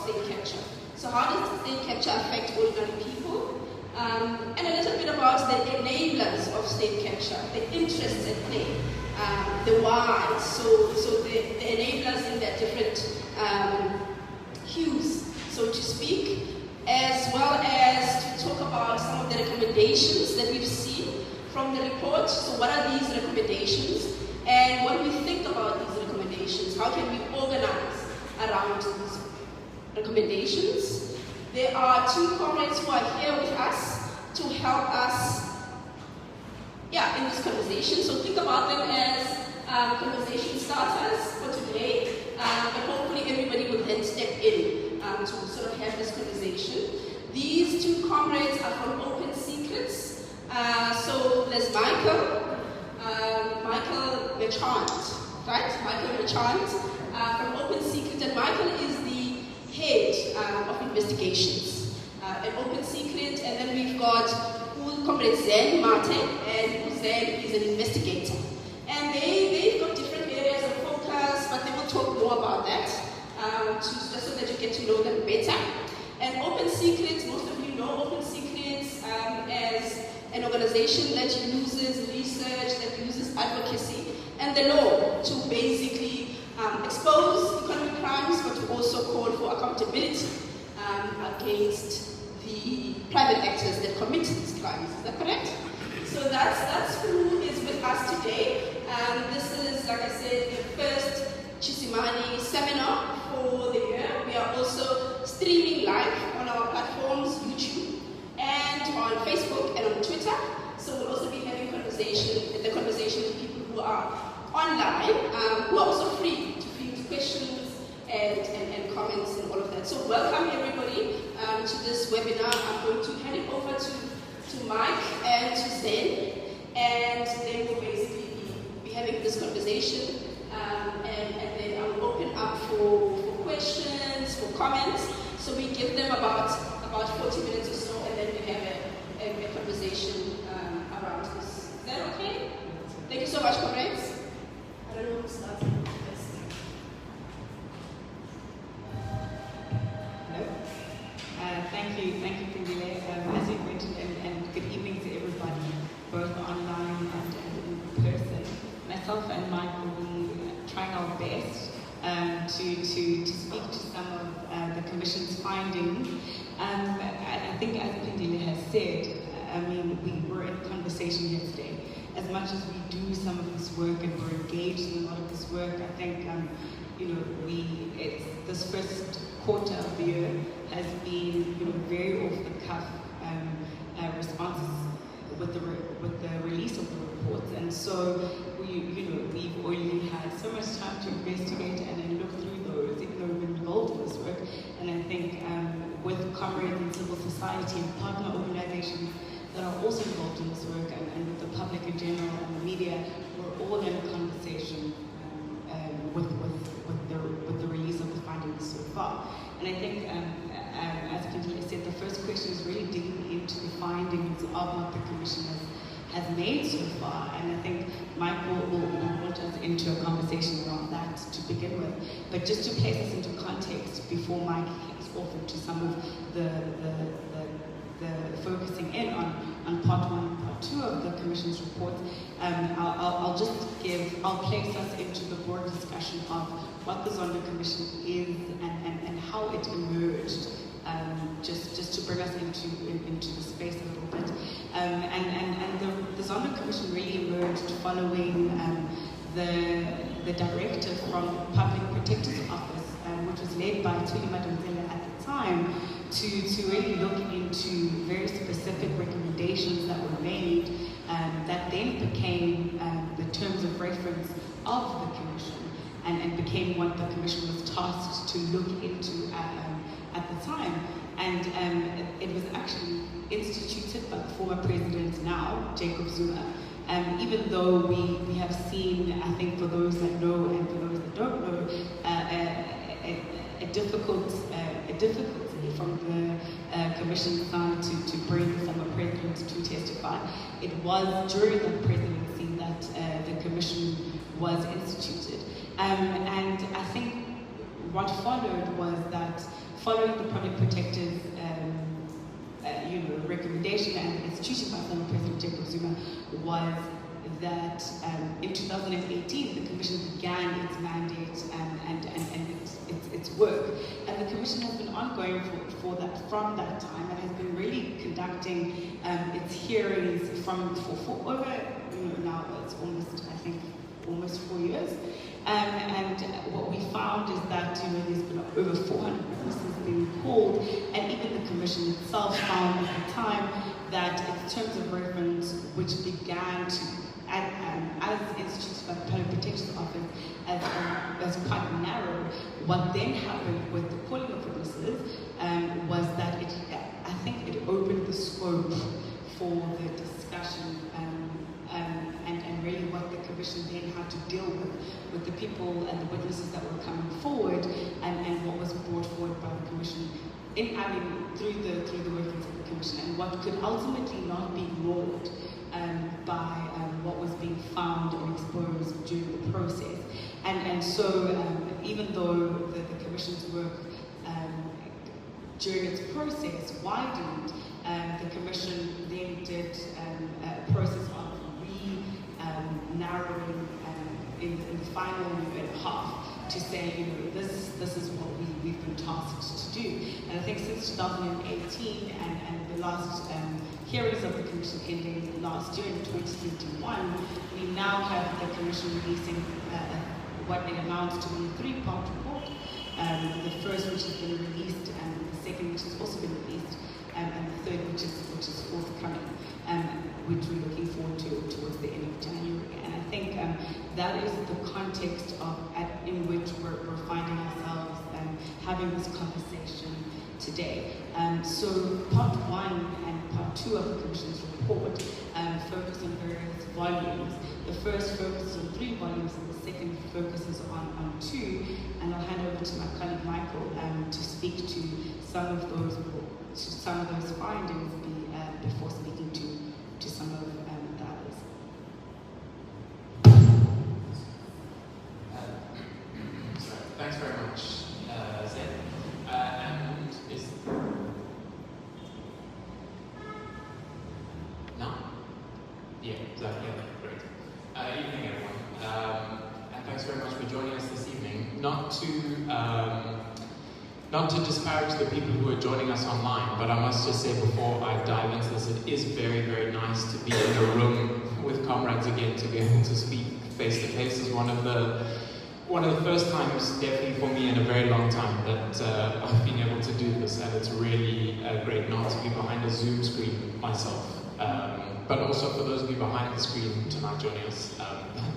state capture. So how does state capture affect ordinary people? And a little bit about the enablers of state capture, the interests at play, the why, so the enablers in their different hues, so to speak, as well as to talk about some of the recommendations that we've seen from the report. So what are these recommendations? And what do we think about these recommendations? How can we organize around these recommendations? There are two comrades who are here with us to help us in this conversation. So think about them as conversation starters for today, but hopefully everybody will then step in to sort of have this conversation. These two comrades are from Open Secrets. So there's Michael Marchant, right? Michael Marchant from Open Secret, and Michael is the head of investigations at Open Secret, and then we've got Comrade Zen Mathe, and Zen is an investigator. And they've got different areas of focus, but they will talk more about that, just so that you get to know them better. And Open Secrets, most of you know Open Secrets as an organization that uses research, that uses advocacy and the law to basically expose economic crimes, but to also call for accountability against the private actors that commit these crimes. Is that correct? So that's who is with us today. This is, like I said, the first Tshisimani seminar for the year. We are also streaming live on our platforms, YouTube, and on Facebook and on Twitter. So we'll also be having the conversation with people who are online, who are also free to field questions and comments and all of that. So welcome everybody to this webinar. I'm going to hand it over to Mike and to Zen, and they will basically be having this conversation, and then I will open up for questions, for comments. So we give them about 40 minutes or so, and then we have a conversation around this. Is that okay? Thank you so much, comrades. I don't know who starts first. Thank you, Pindile. As you mentioned, and good evening to everybody, both online and in person. Myself and Mike will be trying our best to speak to some of the Commission's findings. And I think, as Pindile has said, we were in conversation yesterday. As much as we do some of this work and we're engaged in a lot of this work, I think this first quarter of the year has been very off the cuff responses with the release of the reports, and so we've only had so much time to investigate and then look through those, even though we've been involved in this work. And I think with comrades in civil society and partner organizations that are also involved in this work, and with the public in general and the media, we're all in a conversation with the release of the findings so far. And I think, as Pindile said, the first question is really digging into the findings of what the Commission has made so far. And I think Mike will want us into a conversation around that to begin with. But just to place us into context before Mike kicks off into some of the focusing in on part 1 and part 2 of the Commission's report, I'll place us into the broad discussion of what the Zondo Commission is and how it emerged, just to bring us into the space a little bit. And the Zondo Commission really emerged following the directive from the Public Protector's Office, which was led by Tshisimani at the time, to really look into very specific recommendations that were made that then became the terms of reference of the Commission, and became what the Commission was tasked to look into at the time. And it was actually instituted by the former president now, Jacob Zuma. Even though we have seen, I think for those that know and for those that don't know, a difficulty from the Commission side to bring the former president to testify. It was during the presidency that the Commission was instituted. And I think what followed was that, following the public protector's recommendation and institution by former President Jacob Zuma, was that in 2018 the Commission began its mandate and its work. And the Commission has been ongoing from that time, and has been really conducting its hearings for over, now it's almost 4 years. And what we found is that there's been over 400 witnesses being called, and even the Commission itself found at the time that its terms of reference, which began to, as instituted by the Public Protector's Office, as quite narrow. What then happened with the calling of witnesses was that it opened the scope for the discussion and really what the Commission then had to deal with the people and the witnesses that were coming forward, and what was brought forward by the Commission through the workings of the Commission, and what could ultimately not be ignored by what was being found and exposed during the process. And so even though the Commission's work during its process widened, the Commission then did a process of narrowing in the final year and a half to say, this is what we've been tasked to do. And I think since 2018 and the last hearings of the Commission ending last year in 2021, we now have the Commission releasing what it amounts to be a 3-part report. The first, which has been released, and the second, which has also been released, and the third, which is forthcoming, which we're looking forward to towards the end of January. And I think that is the context in which we're finding ourselves having this conversation today. So part 1 and part 2 of the Commission's report focus on various volumes. The first focuses on 3 volumes, and the second focuses on 2. And I'll hand over to my colleague Michael to speak to some of those findings before speaking to some of the others. Thanks very much, Zen. And is no? Yeah, exactly. Great. Evening, everyone. And thanks very much for joining us this evening. Not to disparage the people who are joining us online, but I must just say before I dive into this, it is very, very nice to be in a room with comrades again, to be able to speak face to face. Is one of the first times, definitely for me, in a very long time that I've been able to do this, and it's really great not to be behind a Zoom screen myself. But also for those of you behind the screen tonight joining us,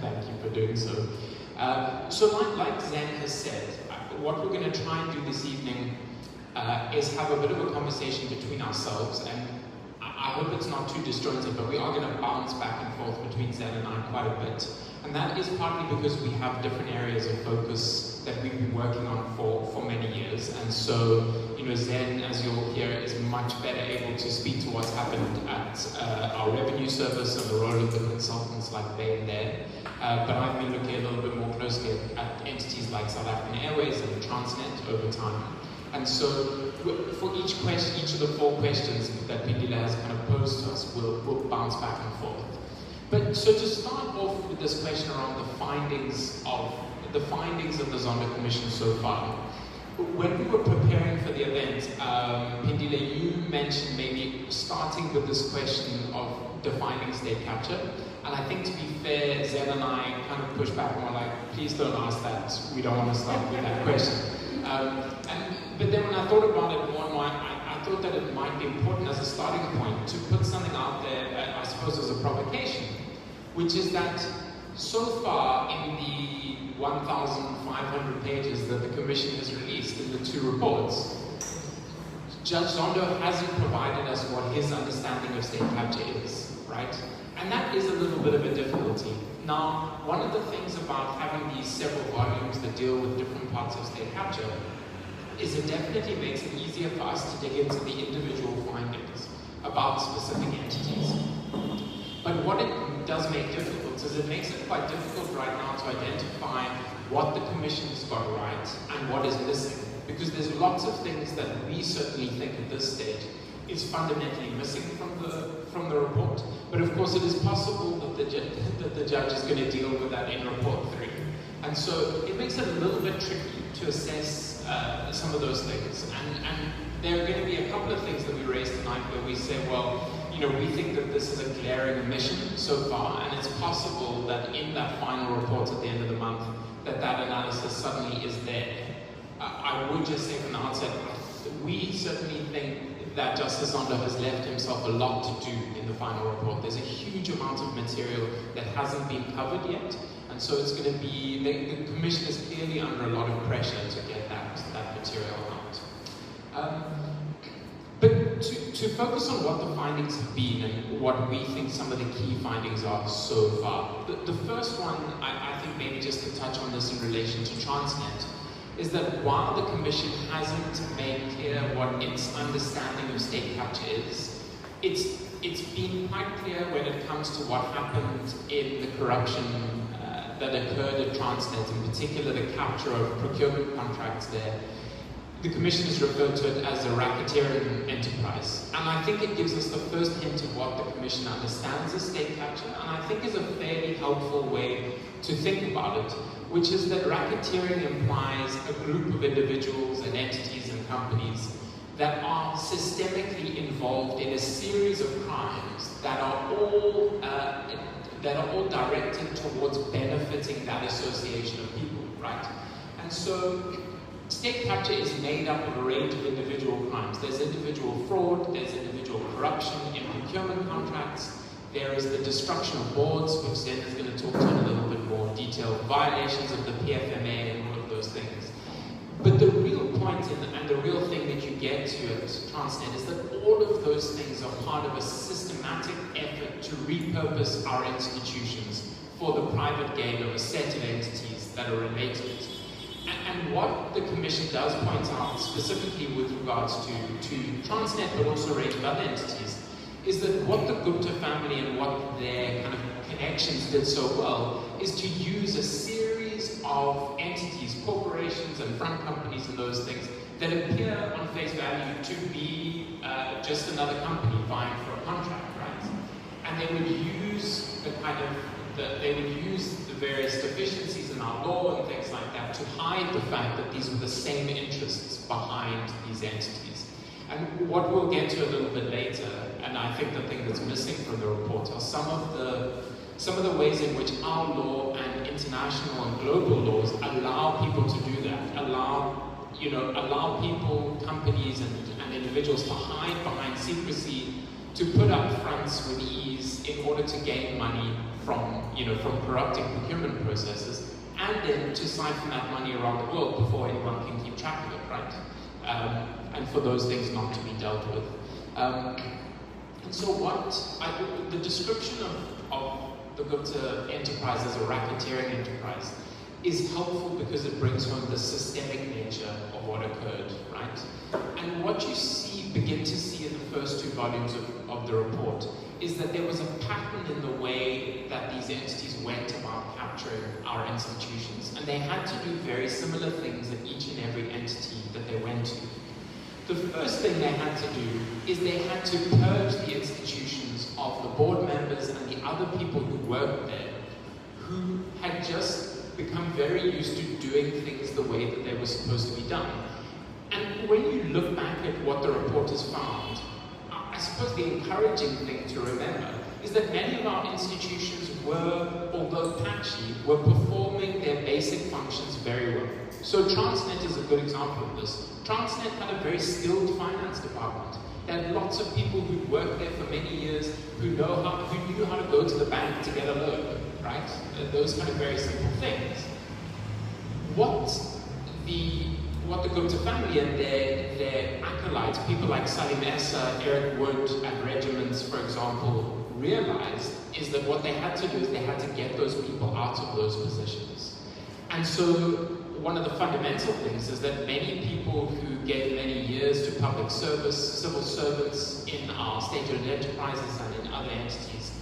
thank you for doing so. So like Zen has said, what we're going to try and do this evening is have a bit of a conversation between ourselves, and I hope it's not too disjointed, but we are going to bounce back and forth between Zen and I quite a bit. And that is partly because we have different areas of focus that we've been working on for many years. And so, Zen, as you'll hear, is much better able to speak to what's happened at our revenue service and the role of the consultants like they and there. But I've been looking a little bit more closely at entities like South African Airways and Transnet over time. And so, for each of the 4 questions that Pindile has kind of posed to us, we'll bounce back and forth. But so to start off with this question around the findings of the Zondo Commission so far, when we were preparing for the event, Pindile, you mentioned maybe starting with this question of defining state capture. And I think, to be fair, Zen and I kind of pushed back and were like, please don't ask that. We don't want to start with that question. But then when I thought about it more and more, I thought that it might be important as a starting point to put something out there, I suppose, as a provocation, which is that so far in the 1,500 pages that the Commission has released in the 2 reports, Judge Zondo hasn't provided us what his understanding of state capture is, right? And that is a little bit of a difficulty. Now, one of the things about having these several volumes that deal with different parts of state capture is it definitely makes it easier for us to dig into the individual findings about specific entities. But what it does make difficult is it makes it quite difficult right now to identify what the Commission's got right and what is missing. Because there's lots of things that we certainly think at this stage is fundamentally missing from the report. But of course it is possible that the judge is going to deal with that in report 3. And so it makes it a little bit tricky to assess some of those things. And there are going to be a couple of things that we raised tonight where we say, well, we think that this is a glaring omission so far, and it's possible that in that final report at the end of the month, that analysis suddenly is there. I would just say from the outset, we certainly think that Justice Zondo has left himself a lot to do in the final report. There's a huge amount of material that hasn't been covered yet, and so it's going to be, the Commission is clearly under a lot of pressure to get that material out. But to focus on what the findings have been and what we think some of the key findings are so far, the first one, I think maybe just to touch on this in relation to Transnet, is that while the Commission hasn't made clear what its understanding of state capture is, it's been quite clear when it comes to what happened in the corruption that occurred at Transnet, in particular the capture of procurement contracts there. The Commission has referred to it as a racketeering enterprise. And I think it gives us the first hint of what the Commission understands as state capture, and I think is a fairly helpful way to think about it, which is that racketeering implies a group of individuals and entities and companies that are systemically involved in a series of crimes that are all directed towards benefiting that association of people, right? And so state capture is made up of a range of individual crimes. There's individual fraud, there's individual corruption in procurement contracts, there is the destruction of boards, which Zen is going to talk to in a little bit more detail, violations of the PFMA and all of those things. But the real point and the real thing that you get to at Transnet is that all of those things are part of a systematic effort to repurpose our institutions for the private gain of a set of entities that are related. And what the Commission does point out, specifically with regards to Transnet, but also a range of other entities, is that what the Gupta family and what their kind of connections did so well is to use a series of entities, corporations and front companies and those things that appear on face value to be just another company vying for a contract, right? And they would use the kind of the various deficiencies in our law and things like that to hide the fact that these were the same interests behind these entities. And what we'll get to a little bit later, and I think the thing that's missing from the report, are some of the ways in which our law and international and global laws allow people to do that, allow people, companies and individuals to hide behind secrecy, to put up fronts with ease in order to gain money from corrupting procurement processes, and then to siphon that money around the world before anyone can keep track of it, right? And for those things not to be dealt with. And so the description of the Gupta enterprise as a racketeering enterprise is helpful because it brings home the systemic nature of what occurred, right? And what you begin to see in the first 2 volumes of the report is that there was a pattern in the way that these entities went about capturing our institutions. And they had to do very similar things at each and every entity that they went to. The first thing they had to do is they had to purge the institutions of the board members and the other people who worked there, who had just become very used to doing things the way that they were supposed to be done. And when you look back at what the report has found, I suppose the encouraging thing to remember is that many of our institutions were, although patchy, were performing their basic functions very well. So Transnet is a good example of this. Transnet had a very skilled finance department. They had lots of people who worked there for many years, who knew how to go to the bank to get a loan, right? Those kind of very simple things. What the Gupta family and their acolytes, people like Salim Essa, Eric Wood, and Regiments, for example, realized is that what they had to do is they had to get those people out of those positions. And so one of the fundamental things is that many people who gave many years to public service, civil servants in our state-owned enterprises and in other entities,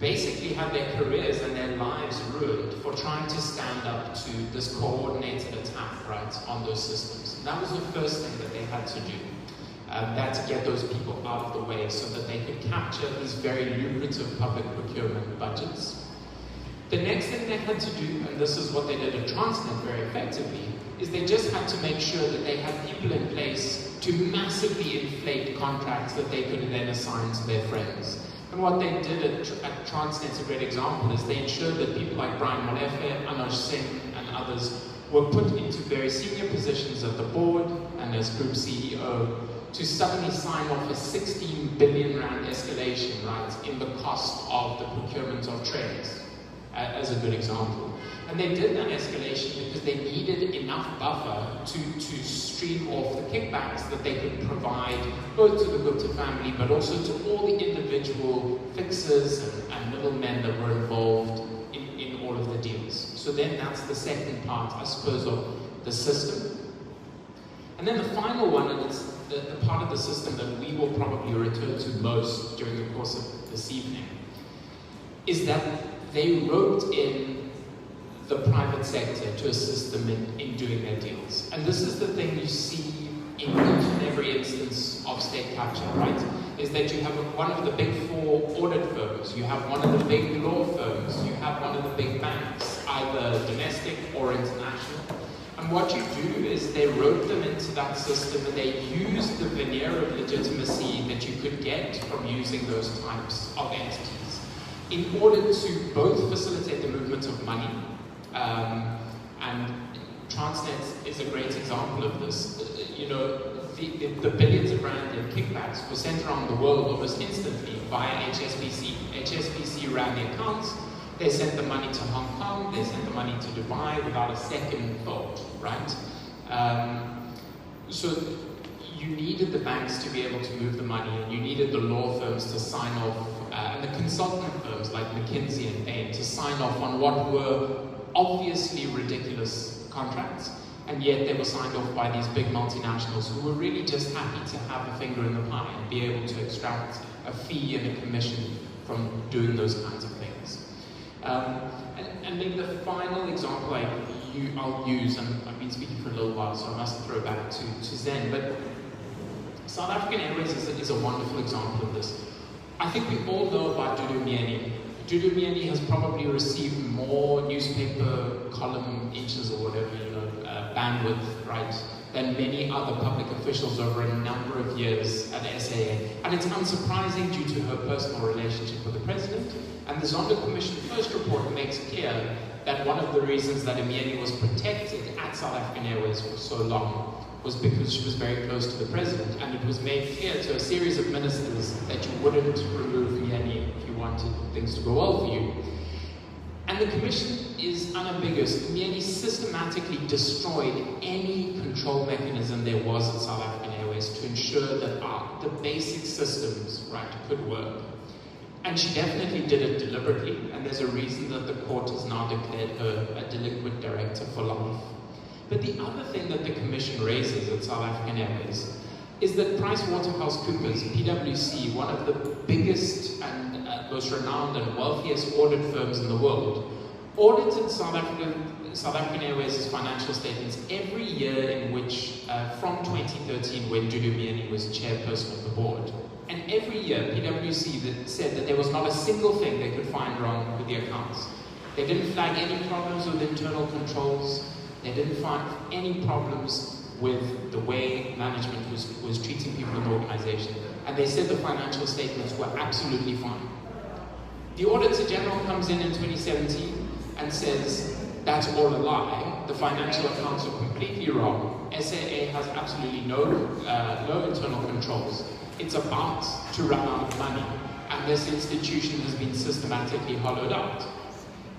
basically had their careers and their lives ruined for trying to stand up to this coordinated attack, right, on those systems. And that was the first thing that they had to do. They had to get those people out of the way so that they could capture these very lucrative public procurement budgets. The next thing they had to do, and this is what they did at Transnet very effectively, is they just had to make sure that they had people in place to massively inflate contracts that they could then assign to their friends. And what they did at Transnet's a great example is they ensured that people like Brian Molefe, Anuj Singh, and others were put into very senior positions at the board and as group CEO to suddenly sign off a 16 billion rand escalation, right, in the cost of the procurement of trains, as a good example. And they did that escalation because they needed enough buffer to stream off the kickbacks that they could provide both to the Gupta family but also to all the individual fixers and middlemen that were involved in all of the deals. So then that's the second part, I suppose, of the system. And then the final one, and it's the part of the system that we will probably return to most during the course of this evening, is that they roped in the private sector to assist them in doing their deals. And this is the thing you see in each and every instance of state capture, right? Is that you have one of the big four audit firms, you have one of the big law firms, you have one of the big banks, either domestic or international. And what you do is they rope them into that system and they use the veneer of legitimacy that you could get from using those types of entities in order to both facilitate the movement of money, and Transnet is a great example of this. You know, the billions of rand in kickbacks were sent around the world almost instantly via HSBC. HSBC ran the accounts, they sent the money to Hong Kong, they sent the money to Dubai without a second thought, right? So you needed the banks to be able to move the money, and you needed the law firms to sign off, and the consultant firms like McKinsey and Bain to sign off on what were obviously ridiculous contracts, and yet they were signed off by these big multinationals who were really just happy to have a finger in the pie and be able to extract a fee and a commission from doing those kinds of things. And maybe the final example I'll use, and I've been speaking for a little while, so I must throw back to Zen, but South African Airways is a wonderful example of this. I think we all know about Dudu Myeni. Dudu Myeni has probably received more newspaper column inches or whatever, bandwidth, right, than many other public officials over a number of years at the SAA. And it's unsurprising due to her personal relationship with the president. And the Zondo Commission first report makes clear that one of the reasons that Myeni was protected at South African Airways for so long was because she was very close to the president, and it was made clear to a series of ministers that you wouldn't remove Myeni if you wanted things to go well for you. And the commission is unambiguous. Myeni systematically destroyed any control mechanism there was at South African Airways to ensure that the basic systems, right, could work. And she definitely did it deliberately, and there's a reason that the court has now declared her a delinquent director for life. But the other thing that the Commission raises at South African Airways is that PricewaterhouseCoopers, PwC, one of the biggest and most renowned and wealthiest audit firms in the world, audited South African Airways' financial statements every year in which, from 2013, when Dudu Myeni was chairperson of the board. And every year, PwC said that there was not a single thing they could find wrong with the accounts. They didn't flag any problems with internal controls. They didn't find any problems with the way management was treating people in the organization. And they said the financial statements were absolutely fine. The Auditor General comes in 2017 and says, that's all a lie. The financial accounts are completely wrong. SAA has absolutely no internal controls. It's about to run out of money. And this institution has been systematically hollowed out.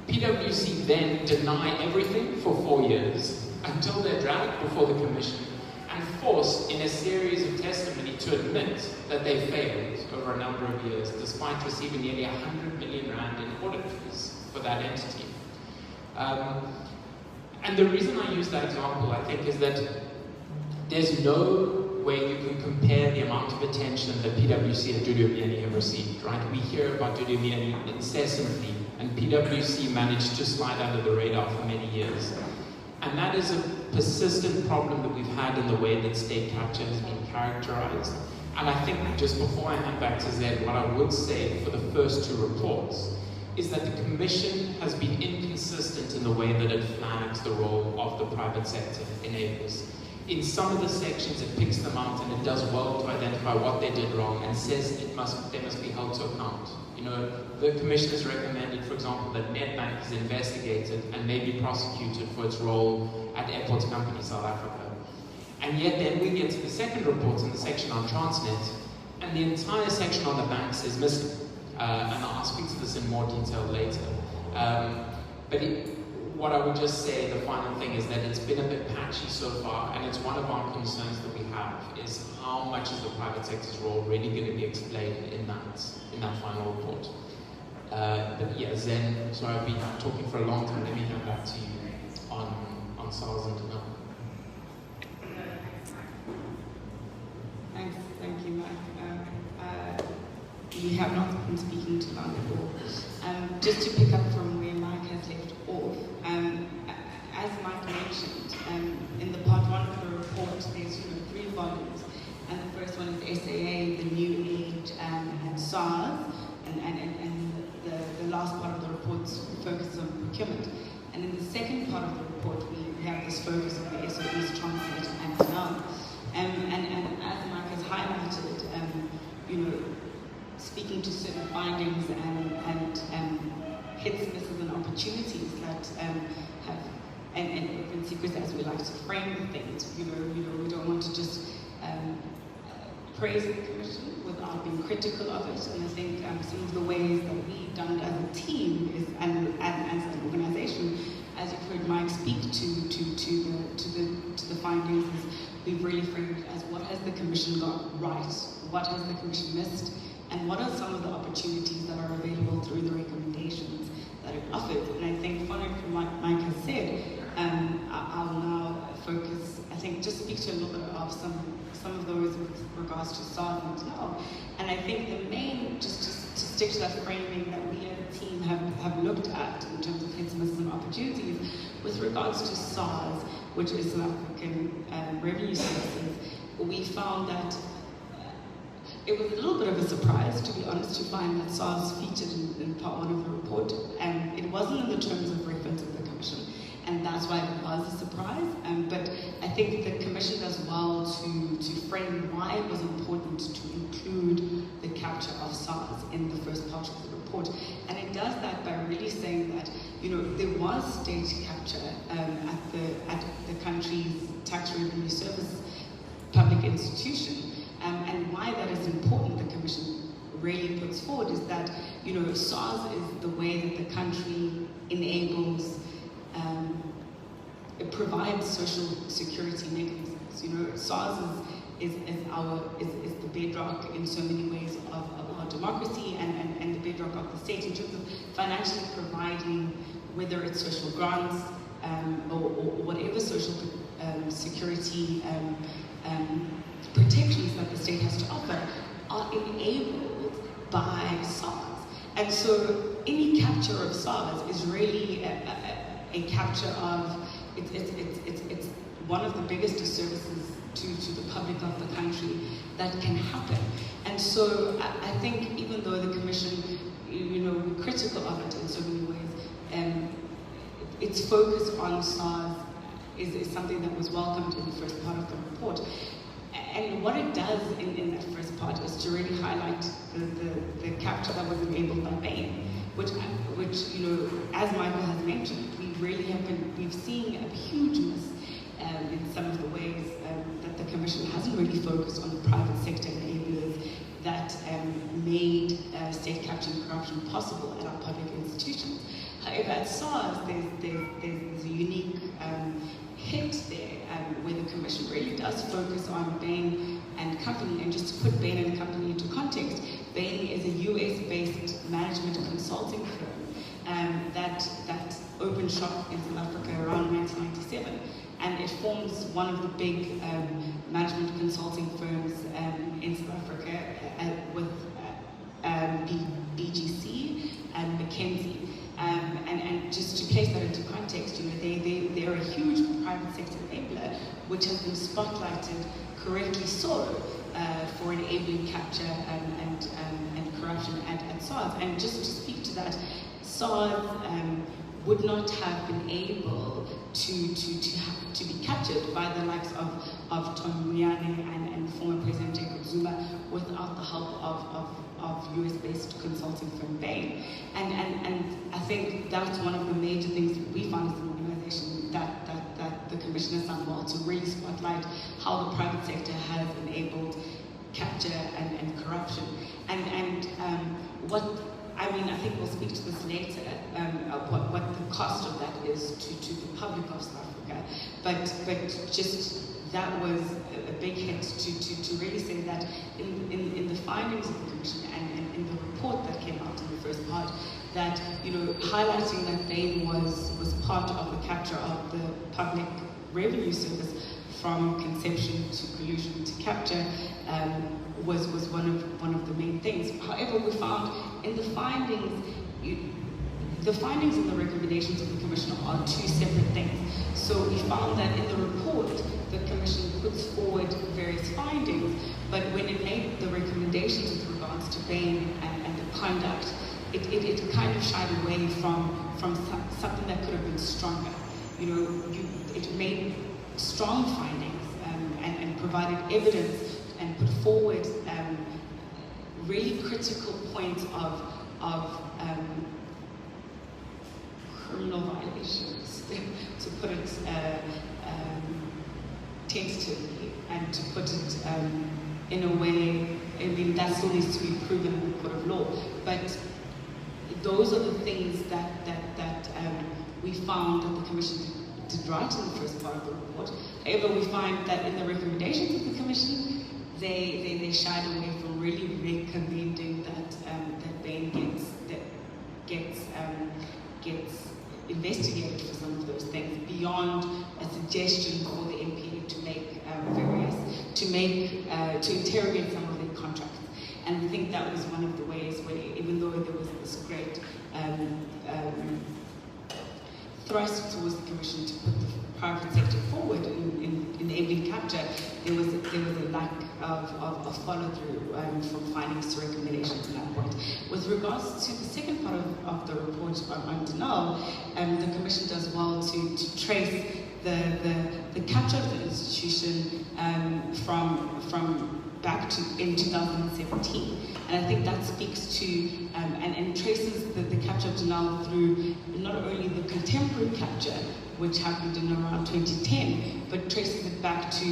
PwC then deny everything for 4 years until they're dragged before the Commission and forced in a series of testimony to admit that they failed over a number of years despite receiving nearly 100 million rand in audit fees for that entity. And the reason I use that example, I think, is that there's no where you can compare the amount of attention that PwC and Dudu Myeni have received, right? We hear about Dudu Myeni incessantly, and PwC managed to slide under the radar for many years. And that is a persistent problem that we've had in the way that state capture has been characterized. And I think just before I hand back to Zed, what I would say for the first two reports is that the Commission has been inconsistent in the way that it flags the role of the private sector enablers. In some of the sections it picks them out and it does well to identify what they did wrong and says they must be held to account. You know, the Commission has recommended, for example, that Nedbank is investigated and may be prosecuted for its role at Airports Company South Africa. And yet then we get to the second report in the section on Transnet, and the entire section on the banks is missing. And I'll speak to this in more detail later. What I would just say, the final thing, is that it's been a bit patchy so far, and it's one of our concerns that we have, is how much is the private sector's role really going to be explained in that final report. But yeah, Zen, sorry I've been talking for a long time, let me hand back to you on SARS and denial. Thank you, Mike. You have not been speaking too long at all. Just to pick up from where Mike has left off, as Mike mentioned, in the part one of the report, there's 3 volumes, and the first one is SAA, the New Age, and SARS, and the last part of the report focuses on procurement. And in the second part of the report, we have this focus on the SOEs, Transnet, and denial. And as Mike has highlighted, speaking to certain findings and hits, misses, and opportunities that have, and open secrets, as we like to frame things. We don't want to just praise the Commission without being critical of it. And I think some of the ways that we've done it as a team is, and as an organisation, as you've heard Mike speak to the findings, is we've really framed it as what has the Commission got right, what has the Commission missed, and what are some of the opportunities that are available through the recommendations that it offered. And I think, following from what Mike has said, I'll now focus, I think, just speak to a little bit of some of those with regards to SARS and denial. And I think the main, just to stick to that framing that we as a team have looked at in terms of hits, misses, and opportunities, with regards to SARS, which is South African Revenue Services, we found that it was a little bit of a surprise, to be honest, to find that SARS featured in part one of the report, and it wasn't in the terms of reference of the Commission, and that's why it was a surprise. But I think the Commission does well to frame why it was important to include the capture of SARS in the first part of the report, and it does that by really saying that there was state capture at the country's tax revenue service public institution. And why that is important, the Commission really puts forward, is that SARS is the way that the country enables, it provides social security mechanisms. SARS is the bedrock in so many ways of our democracy and the bedrock of the state in terms of financially providing, whether it's social grants or whatever social security protections that the state has to offer, are enabled by SARS. And so any capture of SARS is really a capture of, it's one of the biggest disservices to the public of the country that can happen. And so I think even though the Commission, we're critical of it in so many ways, its focus on SARS is something that was welcomed in the first part of the report. And what it does in that first part is to really highlight the capture that was enabled by Bain, which as Michael has mentioned, we've seen a huge miss in some of the ways that the Commission hasn't really focused on the private sector enablers that made state capture and corruption possible at our public institutions. However, at SARS, there's a unique hit there where the Commission really does focus on Bain and Company. And just to put Bain and Company into context, Bain is a US-based management consulting firm that opened shop in South Africa around 1997. and it forms one of the big management consulting firms in South Africa with BGC and McKinsey. And just to place that into context, they're a huge private sector enabler, which has been spotlighted, correctly so, for enabling capture and corruption at SARS. And just to speak to that, SARS would not have been able to be captured by the likes of Tom Muyane and former President Jacob Zuma without the help of US-based consulting firm Bain. And I think that's one of the major things that we found as an organization that the Commission has done well, to really spotlight how the private sector has enabled capture and corruption. I think we'll speak to this later, what the cost of that is to the public of South Africa. But just that was a big hit to really say that in the findings of the Commission and in the report that came out in the first part, that highlighting that Bain was part of the capture of the public revenue service from conception to collusion to capture was one of the main things. However, we found in the findings and the recommendations of the Commission are two separate things. So we found that in the report, the Commission puts forward various findings, but when it made the recommendations with regards to Bain and the conduct, it kind of shied away from something that could have been stronger. It made strong findings and provided evidence and put forward really critical points of criminal violations, to put it tentatively, and to put it in a way, that still needs to be proven in the court of law. But those are the things that we found that the Commission did right in the first part of the report. However, we find that in the recommendations of the Commission, they shied away from really recommending that Bain gets investigated for some of those things, beyond a suggestion for the MPA to make to interrogate some of their contracts. And I think that was one of the ways where, even though there was this great thrust towards the Commission to put the private sector forward in enabling capture, there was a lack of follow-through from findings to recommendations at that point. With regards to the second part of the report on denial, the Commission does well to trace the capture of the institution from back to in 2017. And I think that speaks to and traces the capture of denial through not only the contemporary capture, which happened in around 2010, but traces it back to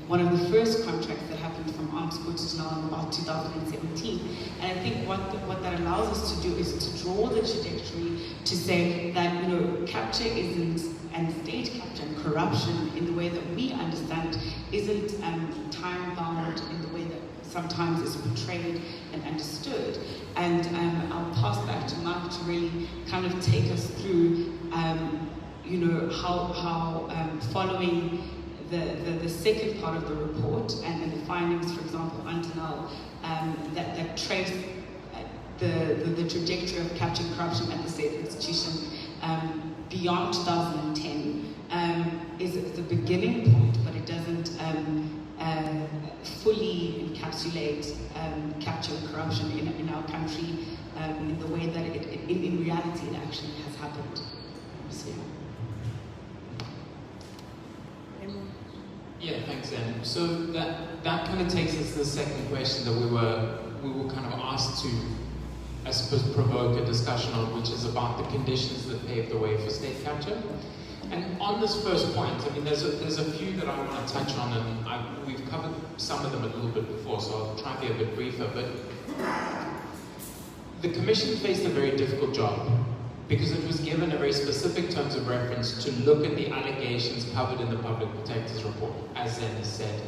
one of the first contracts that happened from arms court to denial in about 2017. And I think what that allows us to do is to draw the trajectory to say that capture isn't, and state capture and corruption in the way that we understand isn't time-bound in the way that sometimes is portrayed and understood. And I'll pass back to Mark to really kind of take us through how following the second part of the report and the findings, for example, on denial, that trace the trajectory of capturing corruption at the state institution beyond 2010 is the beginning point, but it doesn't fully encapsulate capture and corruption in our country in the way that in reality it actually has happened. So, yeah, thanks, Zen. So that kind of takes us to the second question that we were kind of asked to, I suppose, provoke a discussion on, which is about the conditions that pave the way for state capture. And on this first point, I mean, there's a few that I want to touch on, and we've covered some of them a little bit before, so I'll try to be a bit briefer. But the Commission faced a very difficult job, because it was given a very specific terms of reference to look at the allegations covered in the Public Protector's report, as Zen has said.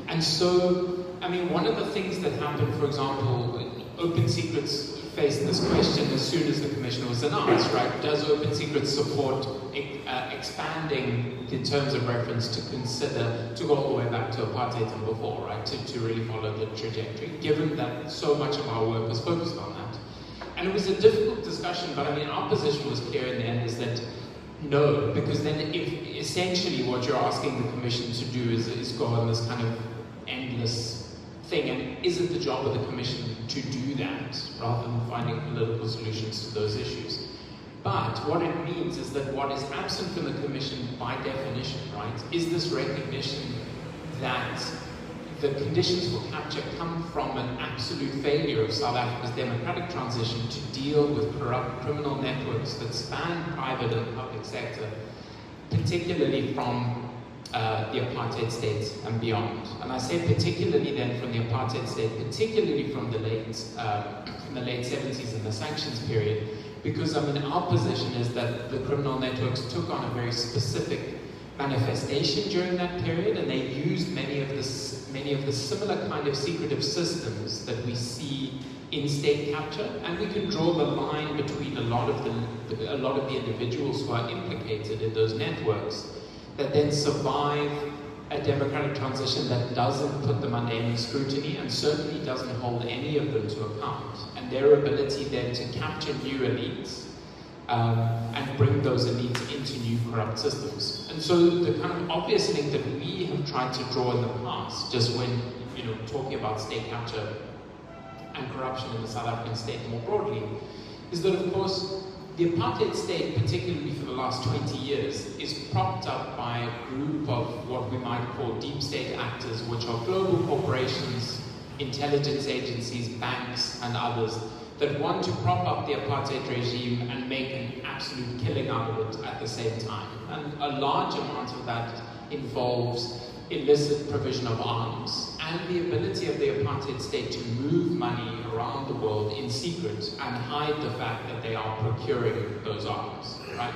And so, I mean, one of the things that happened, for example, Open Secrets faced this question as soon as the Commission was announced, right? Does Open Secrets support expanding the terms of reference to consider, to go all the way back to apartheid and before, right, to really follow the trajectory, given that so much of our work is focused on that. And it was a difficult discussion, but I mean, our position was clear in the end, is that no, because then if essentially what you're asking the Commission to do is go on this kind of endless thing, and is it the job of the Commission to do that, rather than finding political solutions to those issues? But what it means is that what is absent from the Commission by definition, right, is this recognition that the conditions for capture come from an absolute failure of South Africa's democratic transition to deal with corrupt criminal networks that span private and public sector, particularly from the apartheid state and beyond. And I say particularly then from the apartheid state, particularly from the late 70s and the sanctions period, because I mean, our position is that the criminal networks took on a very specific manifestation during that period, and they used many of the similar kind of secretive systems that we see in state capture, and we can draw the line between a lot of the individuals who are implicated in those networks that then survive a democratic transition that doesn't put them under any scrutiny and certainly doesn't hold any of them to account, and their ability then to capture new elites and bring those elites into new corrupt systems. And so the kind of obvious link that we have tried to draw in the past, just when talking about state capture and corruption in the South African state more broadly, is that of course the apartheid state, particularly for the last 20 years, is propped up by a group of what we might call deep state actors, which are global corporations, intelligence agencies, banks, and others that want to prop up the apartheid regime and make an absolute killing out of it at the same time. And a large amount of that involves illicit provision of arms and the ability of the apartheid state to move money around the world in secret and hide the fact that they are procuring those arms, right?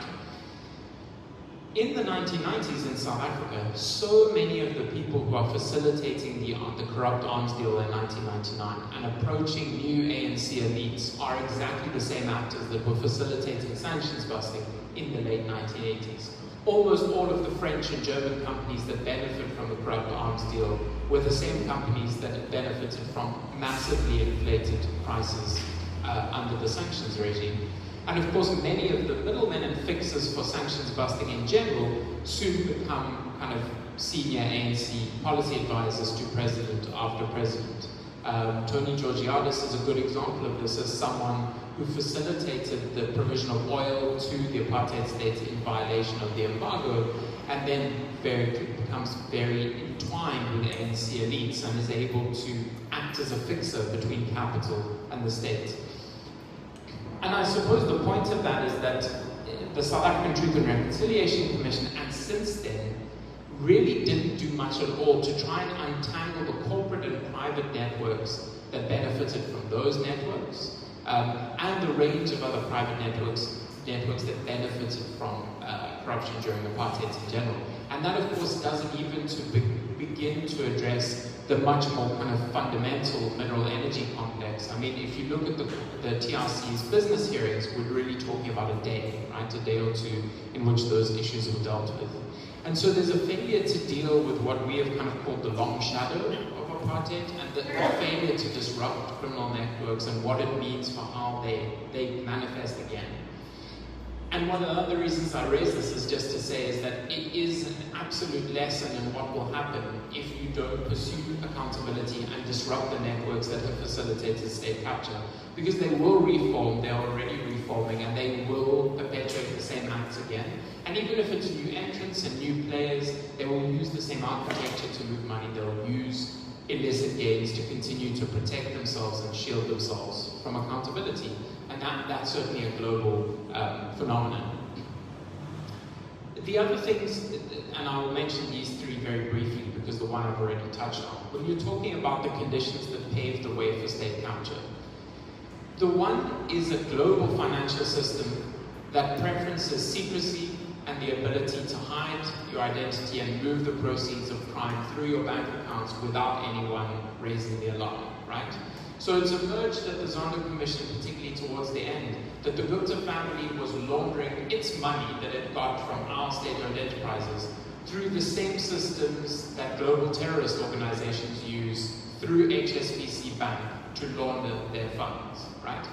In the 1990s in South Africa, so many of the people who are facilitating the corrupt arms deal in 1999 and approaching new ANC elites are exactly the same actors that were facilitating sanctions busting in the late 1980s. Almost all of the French and German companies that benefit from the corrupt arms deal were the same companies that had benefited from massively inflated prices under the sanctions regime. And of course, many of the middlemen and fixers for sanctions busting in general soon become kind of senior ANC policy advisors to president after president. Tony Georgiadis is a good example of this as someone who facilitated the provision of oil to the apartheid state in violation of the embargo, and then becomes very entwined with ANC elites and is able to act as a fixer between capital and the state. And I suppose the point of that is that the South African Truth and Reconciliation Commission, and since then, really didn't do much at all to try and untangle the corporate and private networks that benefited from those networks, and the range of other private networks that benefited from corruption during apartheid in general. And that, of course, doesn't even begin to address the much more kind of fundamental mineral energy complex. I mean, if you look at the TRC's business hearings, we're really talking about a day, right? A day or two in which those issues were dealt with. And so there's a failure to deal with what we have kind of called the long shadow of apartheid, and the failure to disrupt criminal networks and what it means for how they manifest again. And one of the other reasons I raise this is just to say is that it is an absolute lesson in what will happen if you don't pursue accountability and disrupt the networks that have facilitated state capture. Because they will reform, they're already reforming, and they will perpetuate the same acts again. And even if it's new entrants and new players, they will use the same architecture to move money. They'll use illicit gains to continue to protect themselves and shield themselves from accountability. And that's certainly a global phenomenon. The other things, and I will mention these three very briefly because the one I've already touched on. When you're talking about the conditions that pave the way for state capture, the one is a global financial system that preferences secrecy and the ability to hide your identity and move the proceeds of crime through your bank accounts without anyone raising the alarm, right? So it's emerged at the Zondo Commission, particularly towards the end, that the Gupta family was laundering its money that it got from our state-owned enterprises through the same systems that global terrorist organizations use through HSBC Bank to launder their funds, right?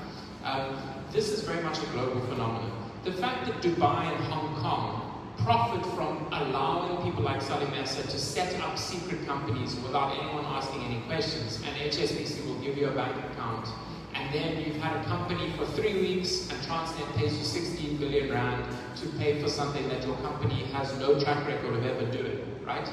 This is very much a global phenomenon. The fact that Dubai and Hong Kong profit from allowing people like Salim Essa to set up secret companies without anyone asking any questions, and HSBC will give you a bank account, and then you've had a company for 3 weeks and Transnet pays you 16 billion rand to pay for something that your company has no track record of ever doing, right?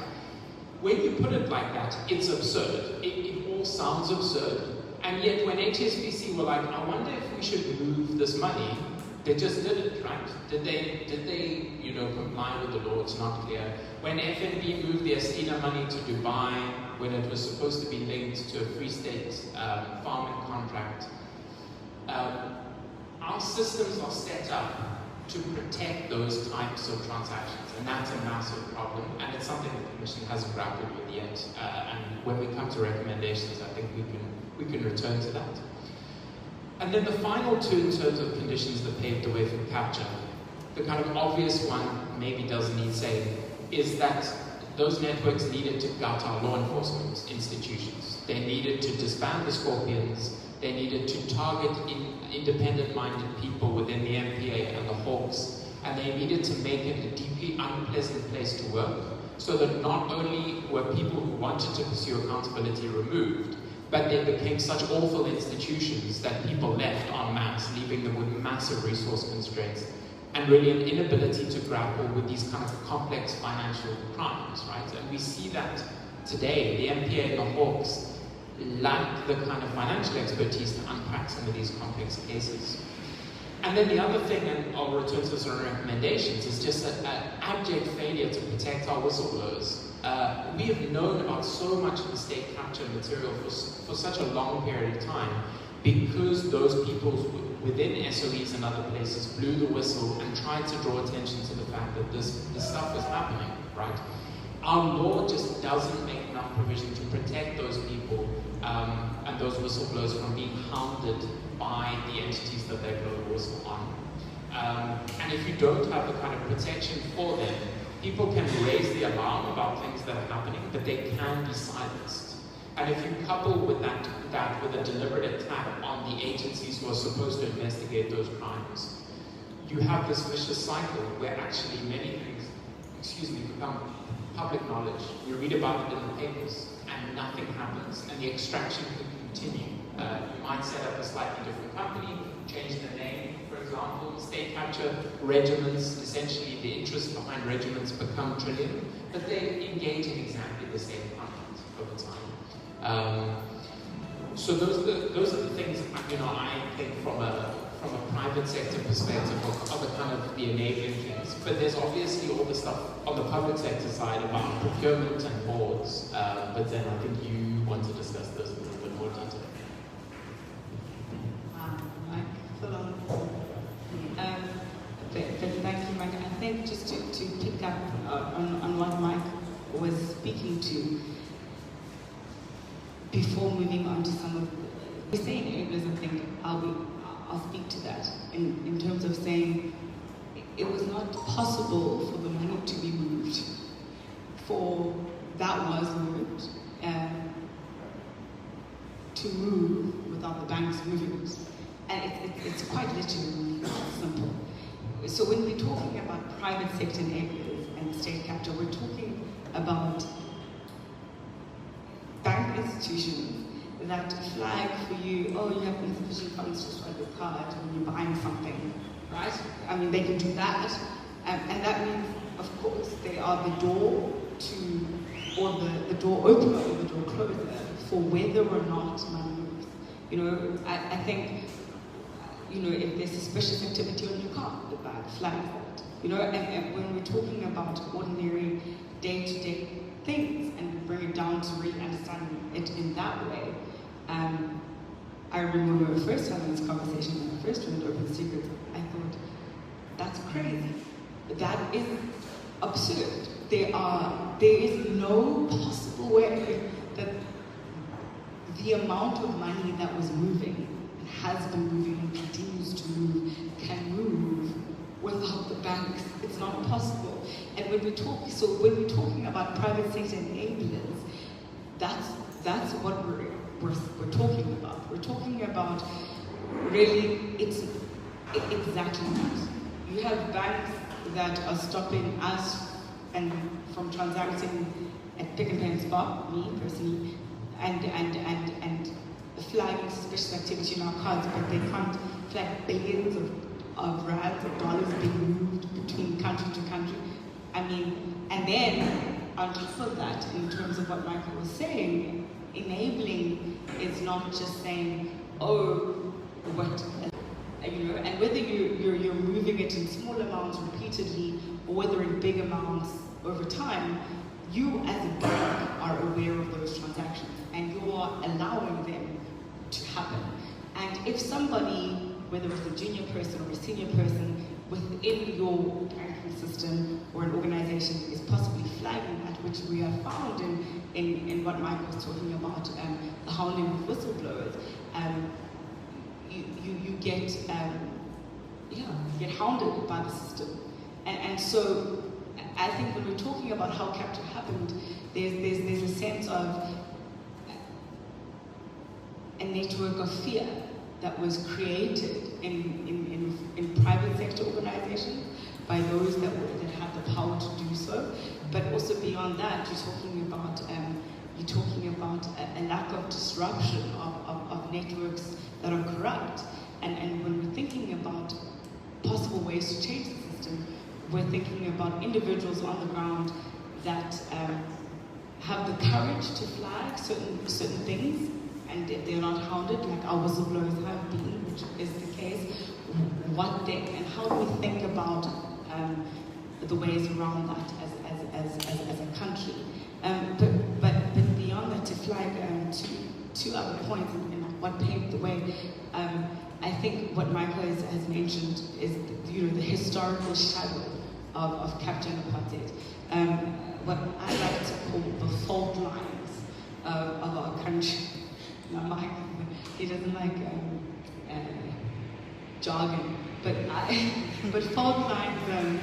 When you put it like that, it's absurd. It all sounds absurd. And yet when HSBC were like, I wonder if we should move this money, they just did it, right? Did they comply with the law? It's not clear. When FNB moved the Estina money to Dubai, when it was supposed to be linked to a Free State farming contract, our systems are set up to protect those types of transactions, and that's a massive problem, and it's something the Commission hasn't grappled with yet. And when we come to recommendations, I think we can return to that. And then the final two, in terms of conditions that paved the way for capture, the kind of obvious one, maybe doesn't need saying, is that those networks needed to gut our law enforcement institutions. They needed to disband the Scorpions. They needed to target independent-minded people within the MPA and the Hawks. And they needed to make it a deeply unpleasant place to work, so that not only were people who wanted to pursue accountability removed, but they became such awful institutions that people left en masse, leaving them with massive resource constraints and really an inability to grapple with these kind of complex financial crimes, right? And we see that today. The MPA and the Hawks lack the kind of financial expertise to unpack some of these complex cases. And then the other thing, and I'll return to some recommendations, is just an abject failure to protect our whistleblowers. We have known about so much of the state capture material for such a long period of time because those people within SOEs and other places blew the whistle and tried to draw attention to the fact that this stuff was happening, right? Our law just doesn't make enough provision to protect those people and those whistleblowers from being hounded by the entities that they blow the whistle on. And if you don't have the kind of protection for them, people can raise the alarm about things that are happening, but they can be silenced. And if you couple with that with a deliberate attack on the agencies who are supposed to investigate those crimes, you have this vicious cycle where actually many things, become public knowledge. You read about it in the papers, and nothing happens, and the extraction can continue. You might set up a slightly different company, change the name, for example. State capture regiments, essentially the interests behind regiments become trillion, but they engage in exactly the same content over time. So those are the things, I think from a private sector perspective are the kind of the enabling things. But there's obviously all the stuff on the public sector side about procurement and boards. But then I think you want to discuss those in a little bit more detail. Thank you, Mike. I think just to pick up on what Mike was speaking to, before moving on to some of the saying enablers, I think I'll speak to that in terms of saying it was not possible for the money to be moved, for that was moved, to move without the banks moving it. And it's quite literally simple. So when we're talking about private sector enablers and state capture, we're talking about bank institutions that flag for you, oh, you have insufficient funds to swipe your card when you're buying something, right? I mean, they can do that. And that means, of course, they are the door to, or the door opener or the door closer for whether or not money moves. I think, if there's suspicious activity on your car, the bank flags that. And when we're talking about ordinary day-to-day things and bring it down to really understanding it in that way. I remember when we were first having this conversation, when I first read Open Secrets, I thought, that's crazy. That is absurd. There is no possible way that the the amount of money that was moving, and has been moving and continues to move, can move without the banks. It's not possible. And when we're talking about private sector enablers, that's what we're talking about. We're talking about really it's exactly that. You have banks that are stopping us and from transacting at Pick and Pay and Spot, me personally, and flagging suspicious activity in our cards, but they can't flag billions of rands or dollars being moved between country to country. I mean, and then on top of that, in terms of what Michael was saying, enabling is not just saying, oh, what, you know, and whether you're moving it in small amounts repeatedly or whether in big amounts over time, you as a bank are aware of those transactions and you are allowing them to happen. And if somebody, whether it's a junior person or a senior person within your banking system or an organization is possibly flagging that, which we have found in what Mike was talking about, the hounding of whistleblowers, you get hounded by the system. And so I think when we're talking about how capture happened, there's a sense of a network of fear that was created in private sector organizations by those that had the power to do so. But also beyond that, you're talking about a lack of disruption of networks that are corrupt. And when we're thinking about possible ways to change the system, we're thinking about individuals on the ground that have the courage to flag certain things, and they're not hounded like our whistleblowers have been, which is the case. What then, and how do we think about the ways around that as a country? But beyond that, to flag two other points and what paved the way. I think what Michael has mentioned is the historical shadow of capture and apartheid. What I like to call the fault lines of our country. Now, Mike, he doesn't like jargon, but fault lines.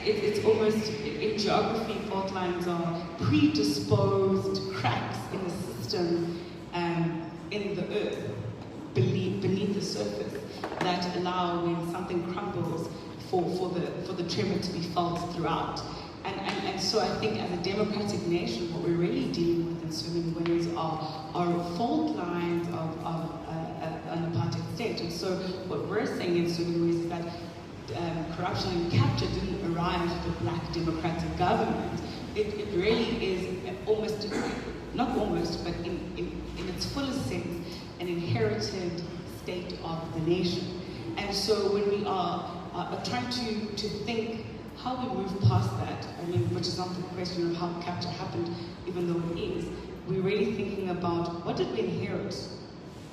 It's almost in geography. Fault lines are predisposed cracks in the system, in the earth, beneath the surface, that allow when something crumbles for the tremor to be felt throughout. And so I think as a democratic nation, what we're really dealing with in so many ways are fault lines of an apartheid state. And so what we're saying in so many ways is that corruption and capture didn't arrive at the black democratic government. It really is almost, not almost, but in its fullest sense, an inherited state of the nation. And so when we are trying to think how we move past that, I mean, which is not the question of how capture happened, even though it is, we're really thinking about what did we inherit,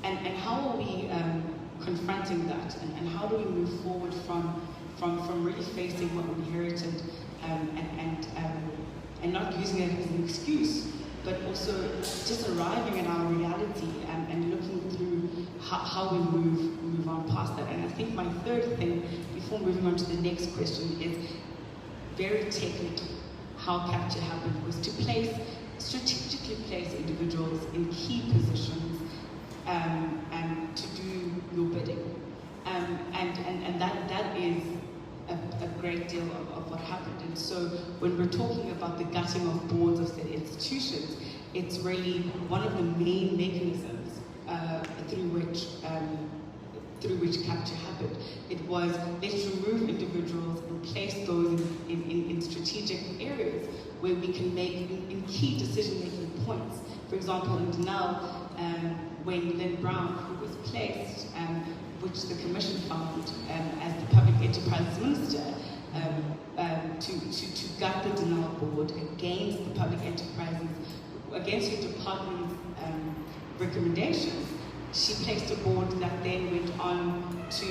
and how are we confronting that, and how do we move forward from really facing what we inherited, and not using it as an excuse, but also just arriving at our reality and looking through how we move on past that. And I think my third thing, before moving on to the next question, is very technically how capture happened was to strategically place individuals in key positions and to do your bidding. And that is a great deal of what happened. And so when we're talking about the gutting of boards of state institutions, it's really one of the main mechanisms through which capture happened. It was, let's remove individuals and place those in strategic areas where we can make in key decision-making points. For example, in Denel, when Lynn Brown, who was placed, which the Commission found as the Public Enterprise Minister, to gut the Denel board against the public enterprises, against her department's recommendations. She placed a board that then went on to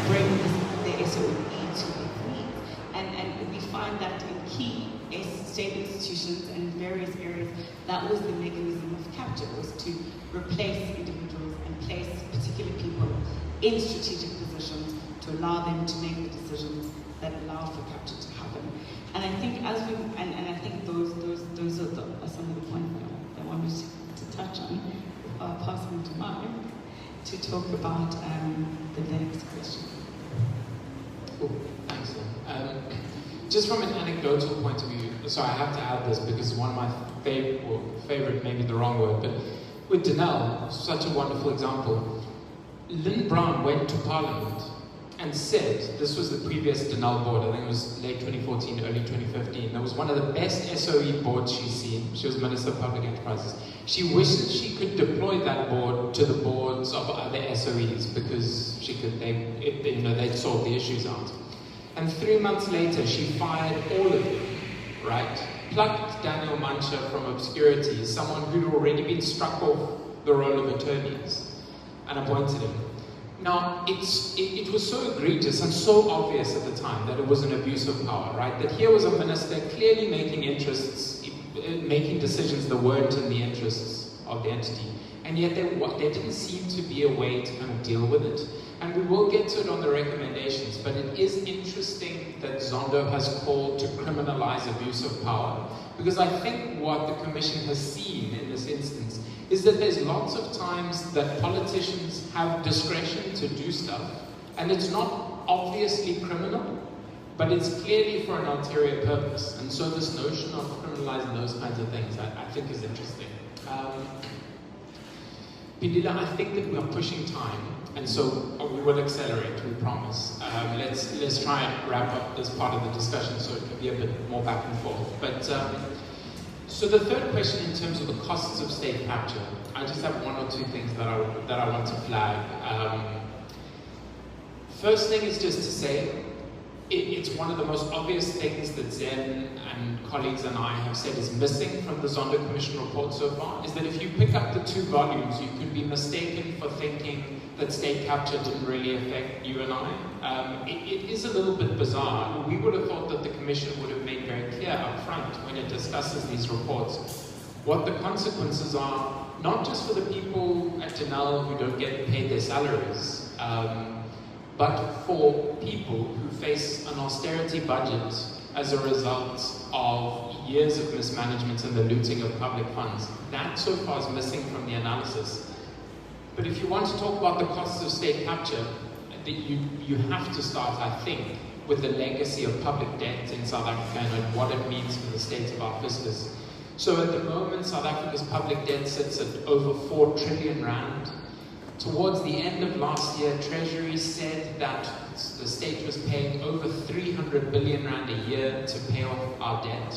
bring the SOE to its needs. And we find that in key state institutions and in various areas, that was the mechanism of capture, was to replace individuals and place particular people in strategic positions to allow them to make the decisions that allowed for capture to happen. And I think as we, and I think those are some of the points that I wanted to touch on. I'll pass them to Mike to talk about the next question. Cool. Thanks, Lynn. Just from an anecdotal point of view, so I have to add this because one of my favorite, maybe the wrong word, but with Denel, such a wonderful example. Lynn Brown went to Parliament and said, this was the previous Denel board, I think it was late 2014, early 2015, that was one of the best SOE boards she's seen. She was Minister of Public Enterprises. She wishes she could deploy that board to the boards of other SOEs because she could, they'd sort the issues out. And 3 months later, she fired all of them, right? Plucked Daniel Mancha from obscurity, someone who'd already been struck off the roll of attorneys, and appointed him. Now, it was so egregious and so obvious at the time that it was an abuse of power, right? That here was a minister clearly making decisions that weren't in the interests of the entity, and yet there didn't seem to be a way to kind of deal with it. And we will get to it on the recommendations, but it is interesting that Zondo has called to criminalize abuse of power, because I think what the Commission has seen in this instance is that there's lots of times that politicians have discretion to do stuff, and it's not obviously criminal, but it's clearly for an ulterior purpose. And so this notion of criminalizing those kinds of things, I think is interesting. Pindila, I think that we are pushing time, and so we will accelerate, we promise. Let's try and wrap up this part of the discussion so it can be a bit more back and forth. But so the third question in terms of the costs of state capture, I just have one or two things that I want to flag. First thing is just to say, it's one of the most obvious things that Zen and colleagues and I have said is missing from the Zondo Commission report so far, is that if you pick up the 2 volumes, you could be mistaken for thinking that state capture didn't really affect you and I. It is a little bit bizarre. We would have thought that the Commission would have made very clear up front when it discusses these reports what the consequences are, not just for the people at Denel who don't get paid their salaries, but for people who face an austerity budget as a result of years of mismanagement and the looting of public funds. That so far is missing from the analysis. But if you want to talk about the costs of state capture, you have to start, I think, with the legacy of public debt in South Africa and what it means for the state of our fiscus. So at the moment, South Africa's public debt sits at over 4 trillion rand. Towards the end of last year, Treasury said that the state was paying over 300 billion rand a year to pay off our debt,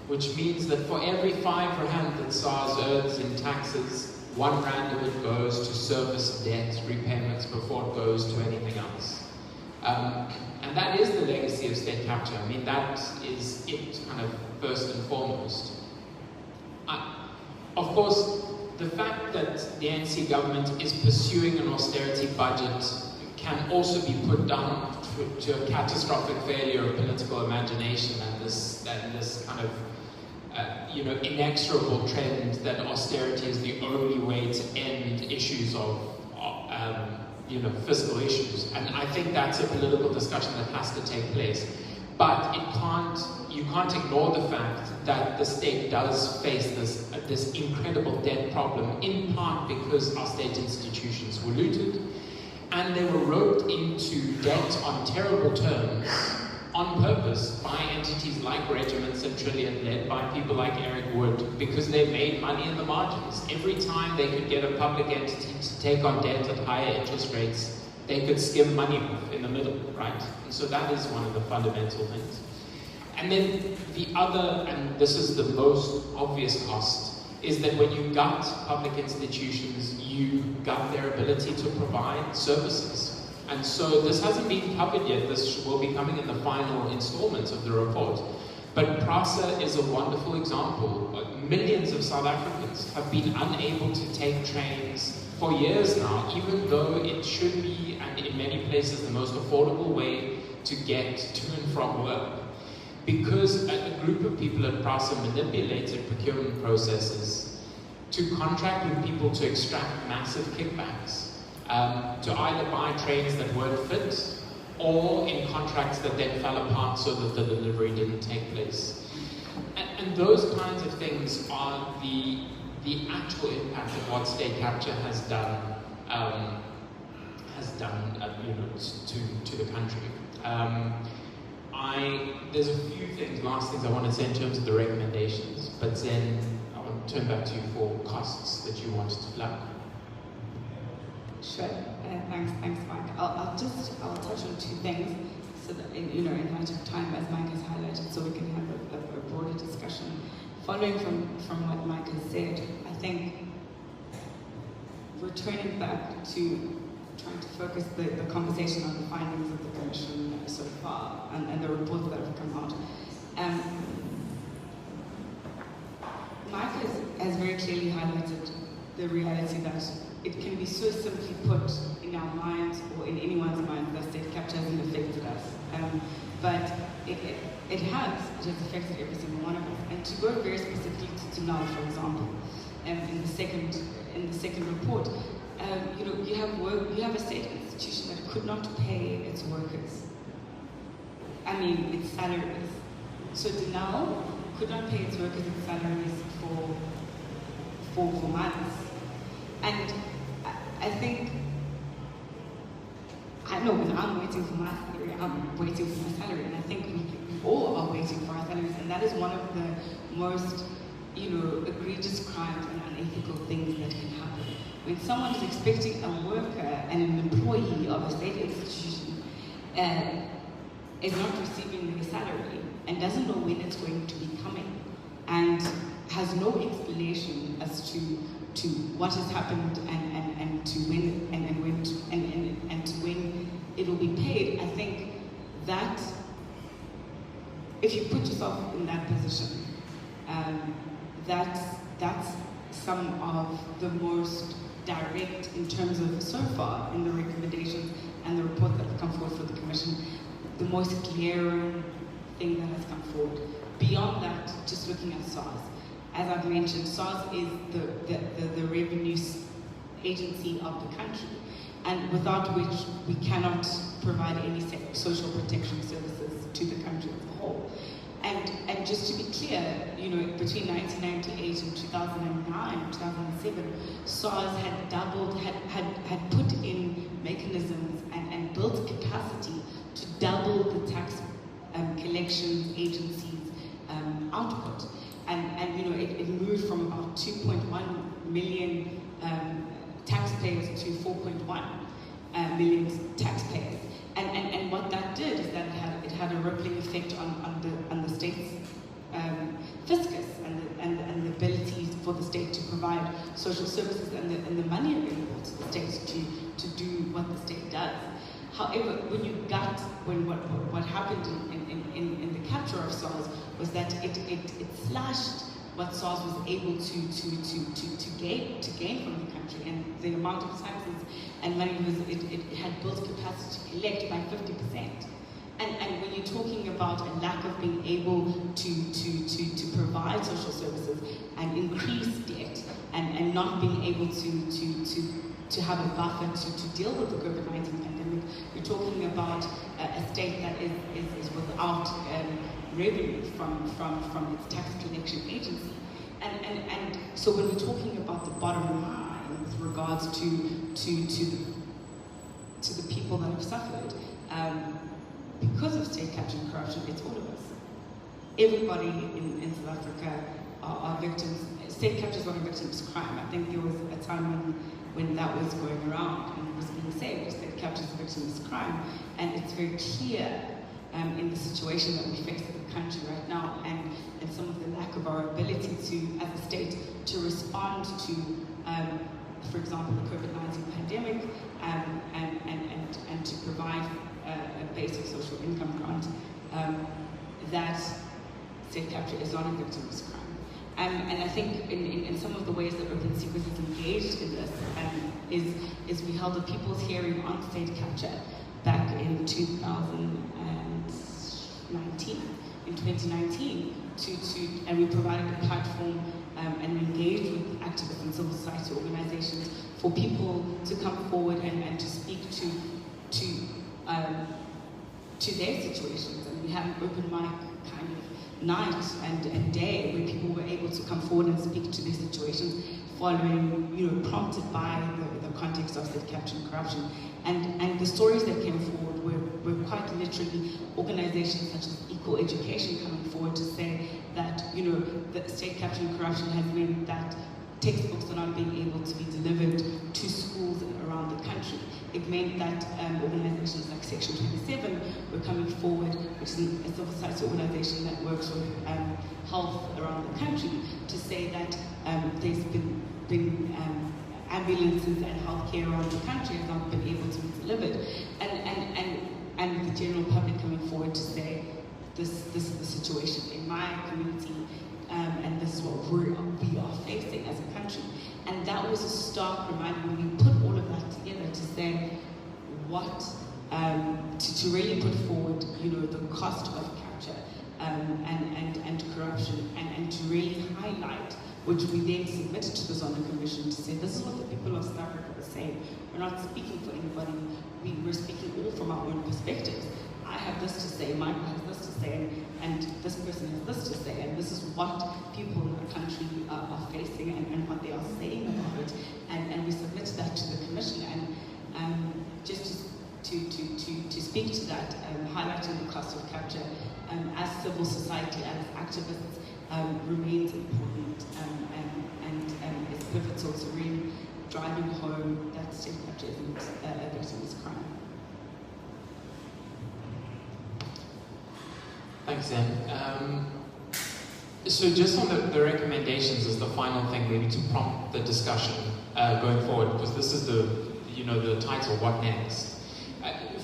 which means that for every 5 rand that SARS earns in taxes, 1 rand of it goes to service debt repayments before it goes to anything else. And that is the legacy of state capture. I mean, that is it kind of first and foremost. Of course, the fact that the ANC government is pursuing an austerity budget can also be put down to a catastrophic failure of political imagination and this kind of inexorable trend that austerity is the only way to end issues of fiscal issues. And I think that's a political discussion that has to take place. But you can't ignore the fact that the state does face this incredible debt problem, in part because our state institutions were looted, and they were roped into debt on terrible terms, on purpose, by entities like Regiments and Trillion, led by people like Eric Wood, because they made money in the margins. Every time they could get a public entity to take on debt at higher interest rates, they could skim money off in the middle, right? And so that is one of the fundamental things. And then the other, and this is the most obvious cost, is that when you gut public institutions, you gut their ability to provide services. And so this hasn't been covered yet. This will be coming in the final installment of the report. But PRASA is a wonderful example. Millions of South Africans have been unable to take trains for years now, even though it should be, and in many places, the most affordable way to get to and from work. because a group of at PRASA manipulated procurement processes to contract with people to extract massive kickbacks, to either buy trains that weren't fit, or in contracts that then fell apart so that the delivery didn't take place. And those kinds of things are the actual impact of what state capture has done to the country. There's a few last things I want to say in terms of the recommendations, but then I want to turn back to you for costs that you wanted to flag. Sure. Thanks, Mike. I'll touch on two things, so that in light of time, as Mike has highlighted, so we can have a broader discussion. Following from what Mike has said, I think returning back to trying to focus the conversation on the findings of the Commission so far and the reports that have come out. Mike has very clearly highlighted the reality that it can be so simply put in our minds or in anyone's mind that state capture hasn't affected us. But it has affected every single one of us. And to go very specifically to now, for example, in the second report, you have a state institution that could not pay its workers. I mean, its salaries. So Denal could not pay its workers its salaries for months. And I think, I know when I'm waiting for my salary, I'm waiting for my salary, and I think we all are waiting for our salaries, and that is one of the most, egregious crimes and unethical things that can happen. When someone is expecting a worker and an employee of a state institution is not receiving their salary and doesn't know when it's going to be coming, and has no explanation as to what has happened and to when and to when it will be paid, I think that if you put yourself in that position, that's some of the most direct in terms of so far in the recommendations and the report that have come forward for the Commission, the most glaring thing that has come forward. Beyond that, just looking at SARS. As I've mentioned, SARS is the revenue agency of the country, and without which we cannot provide any social protection services to the country as a whole. And just to be clear, between 1998 and 2009, 2007, SARS had doubled, had put in mechanisms and built capacity to double the tax collection agency's output. And it moved from about 2.1 million taxpayers to 4.1 million taxpayers. And what that did is that it had a rippling effect on the state's fiscus and the ability for the state to provide social services and the money available to the state to do what the state does. However, what happened in the capture of SARS was that it slashed what SARS was able to gain from the country, and the amount of taxes and money it had built capacity to collect by 50%. And when you're talking about a lack of being able to provide social services and increase debt and not being able to have a buffer to deal with the COVID-19 pandemic, you're talking about a state that is without revenue from its tax collection agency. And so when we're talking about the bottom line with regards to the people that have suffered, because of state capture and corruption, it's all of us. Everybody in South Africa are victims. State capture is not a victim's crime. I think there was a time when that was going around and it was being said, state capture is a victim's crime. And it's very clear in the situation that we face in the country right now, and some of the lack of our ability to, as a state, to respond to, for example, the COVID-19 pandemic, and to provide a basic social income grant, that state capture is not a victim's crime. And I think in some of the ways that Open Secrets is engaged in this is we held a people's hearing on state capture back in 2019, in 2019 and we provided a platform and engaged with activists and civil society organizations for people to come forward and to speak to their situations. And we had an open mic kind of night and day where people were able to come forward and speak to their situations, following, prompted by the context of state capture and corruption. And the stories that came forward were quite literally organizations such as Equal Education coming forward to say that, the state capture and corruption has meant that textbooks are not being able to be delivered to schools around the country. It meant that organizations like Section 27 were coming forward, which is a civil society organization that works with health around the country, to say that there's been ambulances and healthcare around the country have not been able to be delivered. And the general public coming forward to say, this is the situation in my community, and this is what we are facing as a country. And that was a stark reminder when we put all of that together to say to really put forward, the cost of capture and corruption, and to really highlight, which we then submitted to the Zondo Commission to say, this is what the people of South Africa are saying. We're not speaking for anybody, we're speaking all from our own perspectives. I have this to say, Michael has this to say, and this person has this to say, and this is what people in our country are facing and what they are saying about it. And we submitted that to the Commission, and just to speak to that, highlighting the cost of capture as civil society, as activists, remains important and is pivotal to really driving home that state capture isn't a victim's crime. Thanks, Zen. So just on the recommendations as the final thing, maybe to prompt the discussion going forward, because this is the title, what next?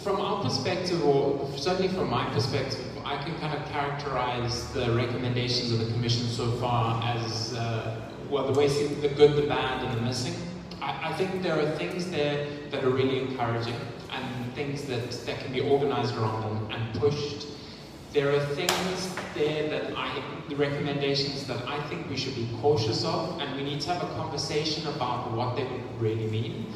From our perspective, or certainly from my perspective, I can kind of characterize the recommendations of the Commission so far as, the way the good, the bad, and the missing. I think there are things there that are really encouraging, and things that can be organized around them and pushed. There are things there the recommendations that I think we should be cautious of, and we need to have a conversation about what they really mean.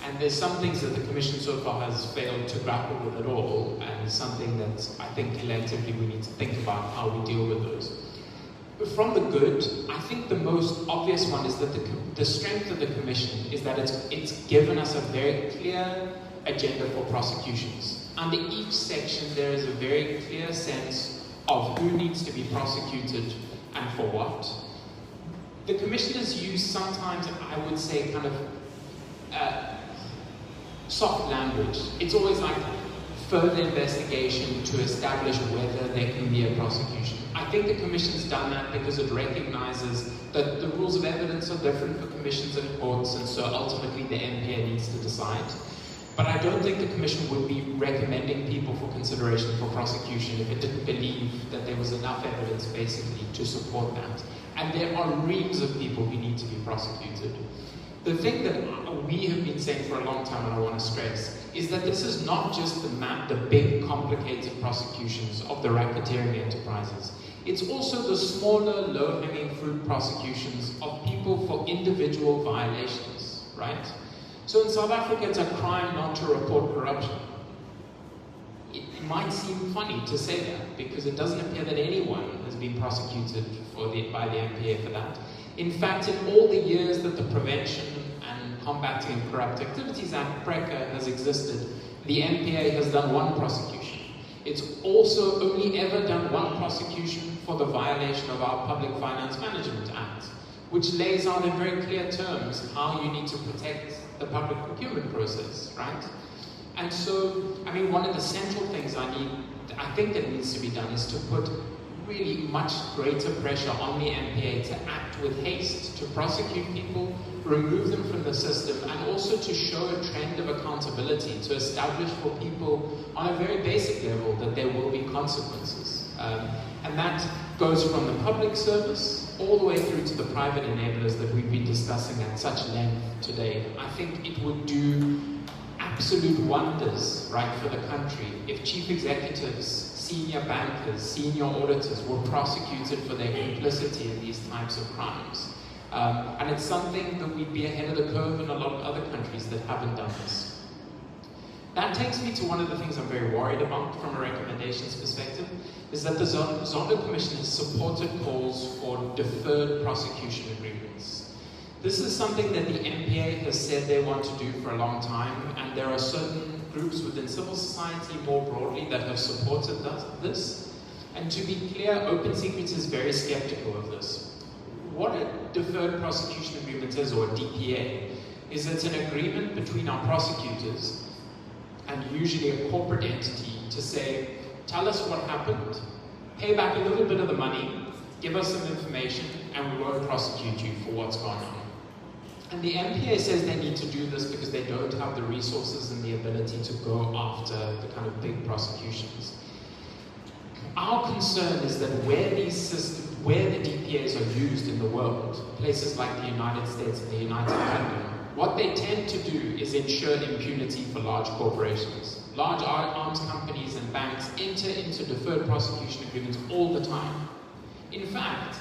And there's some things that the Commission so far has failed to grapple with at all, and something that I think collectively we need to think about how we deal with those. But from the good, I think the most obvious one is that the strength of the Commission is that it's given us a very clear agenda for prosecutions. Under each section, there is a very clear sense of who needs to be prosecuted and for what. The Commission has used sometimes, I would say, kind of soft language. It's always like further investigation to establish whether there can be a prosecution. I think the Commission's done that because it recognizes that the rules of evidence are different for commissions and courts, and so ultimately the MPA needs to decide. But I don't think the Commission would be recommending people for consideration for prosecution if it didn't believe that there was enough evidence, basically, to support that. And there are reams of people who need to be prosecuted. The thing that we have been saying for a long time, and I want to stress, is that this is not just the big, complicated prosecutions of the racketeering enterprises. It's also the smaller, low-hanging fruit prosecutions of people for individual violations, right? So in South Africa, it's a crime not to report corruption. It might seem funny to say that, because it doesn't appear that anyone has been prosecuted by the MPA for that. In fact, in all the years that the Prevention and Combating Corrupt Activities Act, PRECA, has existed, the MPA has done one prosecution. It's also only ever done one prosecution for the violation of our Public Finance Management Act, which lays out in very clear terms how you need to protect the public procurement process, right? And so, I mean, one of the central things I think that needs to be done is to put really much greater pressure on the MPA to act with haste, to prosecute people, remove them from the system, and also to show a trend of accountability, to establish for people on a very basic level that there will be consequences. And that goes from the public service all the way through to the private enablers that we've been discussing at such length today. I think it would do absolute wonders, right, for the country if chief executives senior bankers, senior auditors were prosecuted for their complicity in these types of crimes. And it's something that we'd be ahead of the curve in a lot of other countries that haven't done this. That takes me to one of the things I'm very worried about from a recommendations perspective, is that the Zondo Commission has supported calls for deferred prosecution agreements. This is something that the MPA has said they want to do for a long time, and there are certain groups within civil society more broadly that have supported this. And to be clear, Open Secrets is very skeptical of this. What a deferred prosecution agreement is, or a DPA, is it's an agreement between our prosecutors and usually a corporate entity to say, tell us what happened, pay back a little bit of the money, give us some information, and we won't prosecute you for what's gone on. And the MPA says they need to do this because they don't have the resources and the ability to go after the kind of big prosecutions. Our concern is that where these systems, where the DPAs are used in the world, places like the United States and the United Kingdom, what they tend to do is ensure impunity for large corporations. Large arms companies and banks enter into deferred prosecution agreements all the time. In fact,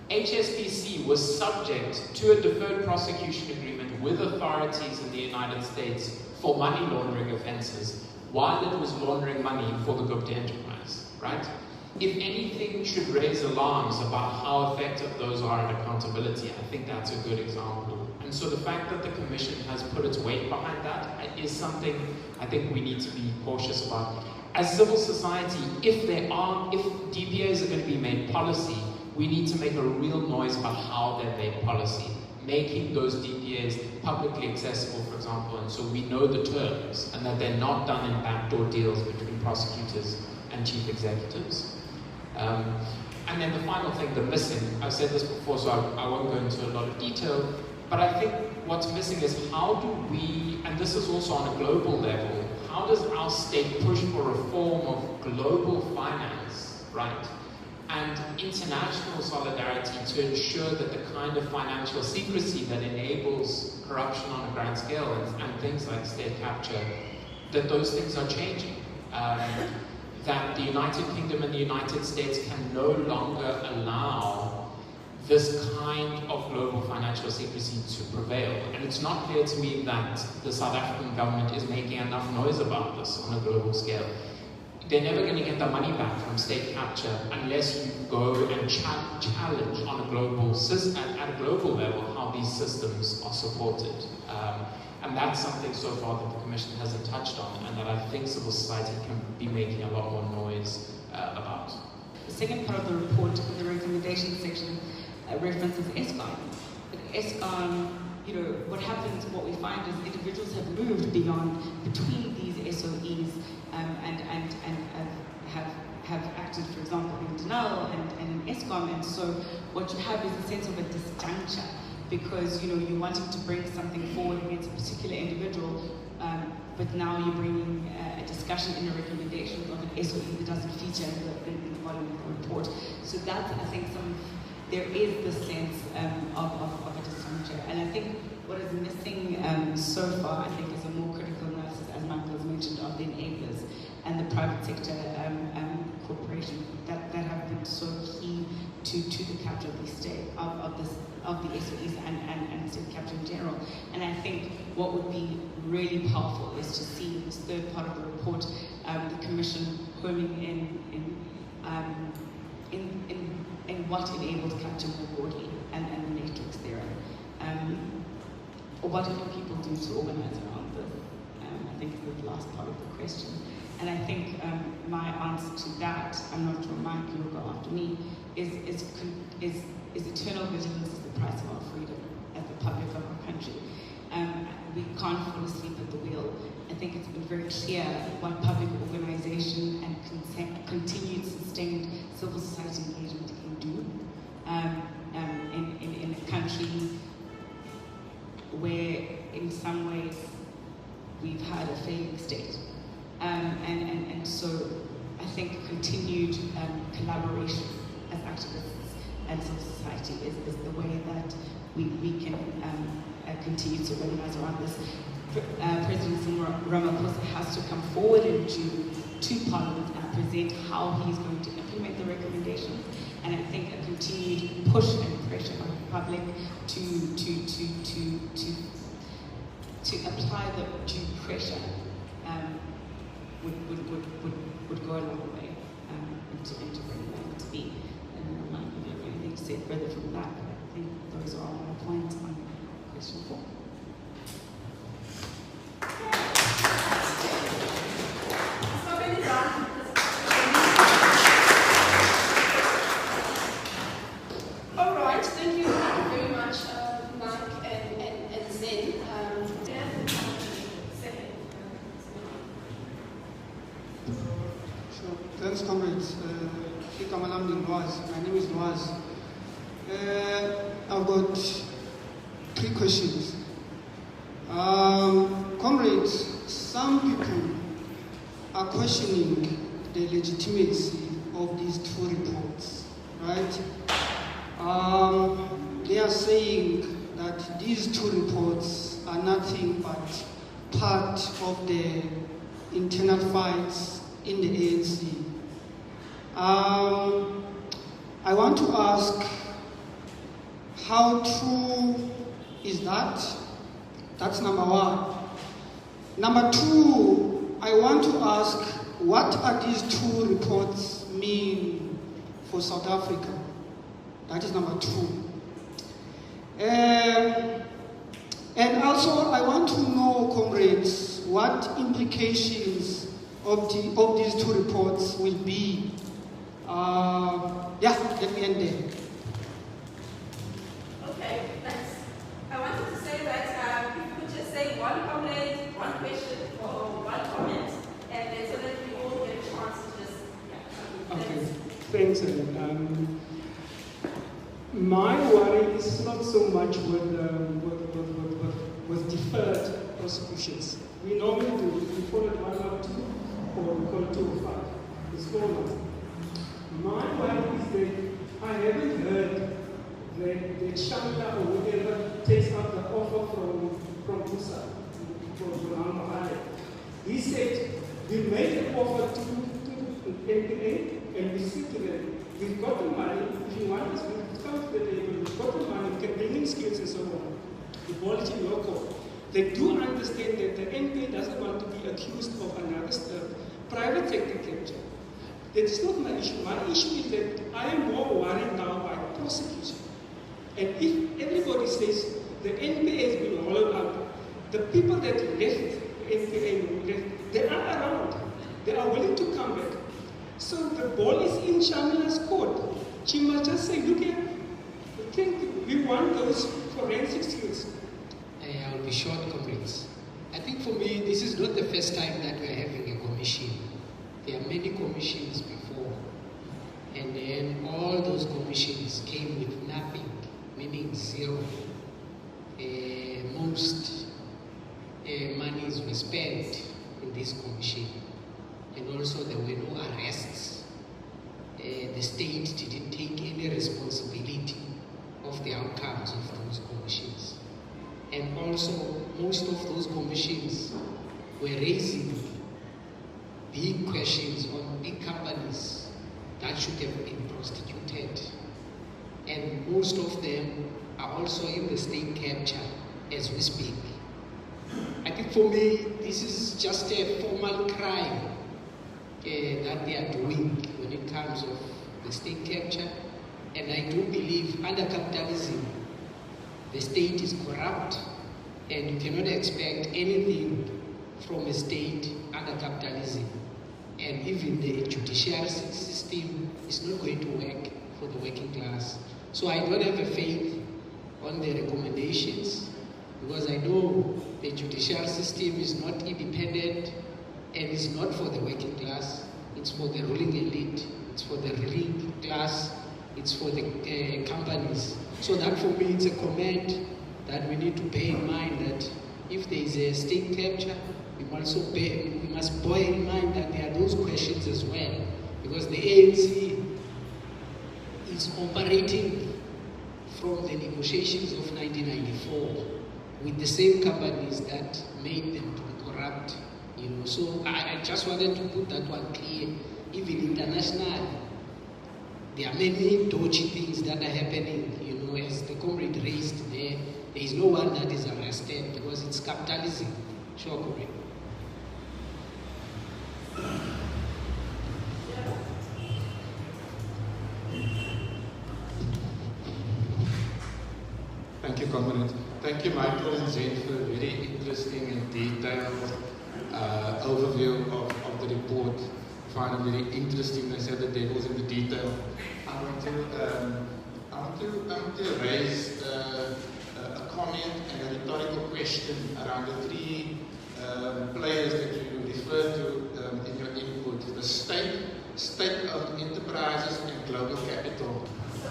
HSBC was subject to a deferred prosecution agreement with authorities in the United States for money laundering offenses while it was laundering money for the Gupta enterprise, right? If anything should raise alarms about how effective those are in accountability, I think that's a good example. And so the fact that the Commission has put its weight behind that is something I think we need to be cautious about. As civil society, if DPAs are going to be made policy, we need to make a real noise about how they're made policy. Making those DPAs publicly accessible, for example, and so we know the terms, and that they're not done in backdoor deals between prosecutors and chief executives. And then the final thing, the missing, I've said this before, so I won't go into a lot of detail, but I think what's missing is how do we, and this is also on a global level, how does our state push for reform of global finance, right? And international solidarity to ensure that the kind of financial secrecy that enables corruption on a grand scale and things like state capture, that those things are changing. That the United Kingdom and the United States can no longer allow this kind of global financial secrecy to prevail. And it's not clear to me that the South African government is making enough noise about this on a global scale. They're never going to get the money back from state capture unless you go and challenge on a global at a global level how these systems are supported. And that's something so far that the Commission hasn't touched on, and that I think civil society can be making a lot more noise about. The second part of the report, in the recommendation section, references ESCOM. But ESCOM, what happens, what we find is individuals have moved beyond between these SOEs and have acted, for example, in denial and in ESCOM, and so what you have is a sense of a disjuncture, because you're wanting to bring something forward against a particular individual, but now you're bringing a discussion in a recommendation of an SOE that doesn't feature in the volume of the report. So that's, I think, there is the sense of a disjuncture, and I think what is missing so far, I think, is a more critical analysis, as Michael has mentioned, of the enablers and the private sector corporations that have been so key to the capture of the state of the SOEs and state capture in general. And I think what would be really powerful is to see in this third part of the report the Commission homing in what enables capture more broadly and the matrix therein. What can people do to organise around this? I think is the last part of the question. And I think my answer to that, I'm not sure Mike, you'll go after me, is eternal vigilance is the price of our freedom as the public of our country. We can't fall asleep at the wheel. I think it's been very clear what public organisation and continued sustained civil society engagement can do in a country where in some ways we've had a failing state. And so I think continued collaboration as activists and civil society is the way that we can continue to organize around this. President Ramaphosa has to come forward into Parliament present how he's going to implement the recommendations, and I think a continued push and pressure on the public to apply the due pressure would go a long way into bringing that to be. And I might not have anything to say further from that, but I think those are all my points on question 4. Thanks, comrades. My name is Noaz. I've got 3 questions. Comrades, some people are questioning the legitimacy of these 2 reports, right? They are saying that these 2 reports are nothing but part of the internal fights in the ANC. I want to ask, how true is that? That's number 1. Number 2, I want to ask, what are these 2 reports mean for South Africa? That is number 2. And also, I want to know, comrades, what implications of these 2 reports will be. Let me end there. Okay, thanks. I wanted to say that if you could just say one comment, one question, or one comment, and then so that we all get a chance to just, Okay, thanks. My worry is not so much with deferred prosecutions. We normally do. We call it 112 or we call it 205. It's 4 months. My worry is that I haven't heard that Shamla or whatever takes out the offer from Musa, from Apartheid. He said, we made an offer to NPA and we said to them, we've got the money, if you want us, we've come to the table, we've got the money, we can bring in skills and so on. The quality in your court. They do understand that the NPA doesn't want to be accused of another private sector capture. That is not my issue. My issue is that I am more worried now by prosecution. And if everybody says the NPA has been hollowed out, the people that left the NPA, they are around. They are willing to come back. So the ball is in Shamila's court. She must just say, look here, we want those forensic skills. I'll be short, comrades. I think for me, this is not the first time that we're having a commission. There are many commissions before. And then all those commissions came with nothing, meaning 0. Most monies were spent in this commission. And also there were no arrests. The state didn't take any responsibility of the outcomes of those commissions. And also, most of those commissions were raising big questions on big companies that should have been prosecuted. And most of them are also in the state capture as we speak. I think for me, this is just a formal crime that they are doing when it comes of the state capture. And I do believe under capitalism, the state is corrupt, and you cannot expect anything from a state under capitalism. And even the judiciary system is not going to work for the working class. So I don't have a faith on the recommendations, because I know the judiciary system is not independent and it's not for the working class. It's for the ruling elite, it's for the ruling class, it's for the companies. So that for me, it's a comment that we need to bear in mind that if there is a state capture, we must bear in mind that there are those questions as well, because the ANC is operating from the negotiations of 1994 with the same companies that made them to be corrupt. So I just wanted to put that one clear, even internationally, there are many dodgy things that are happening. As the comrade raised there is no one that is arrested because it's capitalism. Sure, comrade. Thank you, comrade. Thank you, Michael and Zen, for a very interesting and detailed overview of the report. I find it very interesting. They said the devil's in the detail. I want to raise a comment and a rhetorical question around the three players that you refer to in your input: the state-owned enterprises, and global capital. So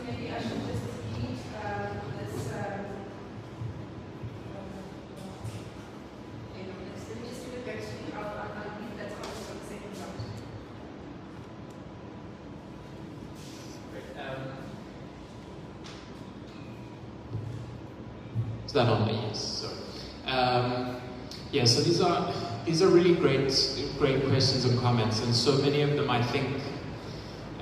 maybe I should just read this. Let me just do it back to you. I'll read that out for the second round. Is that on me? Yes. Sorry. Yeah. So these are really great questions and comments, and so many of them I think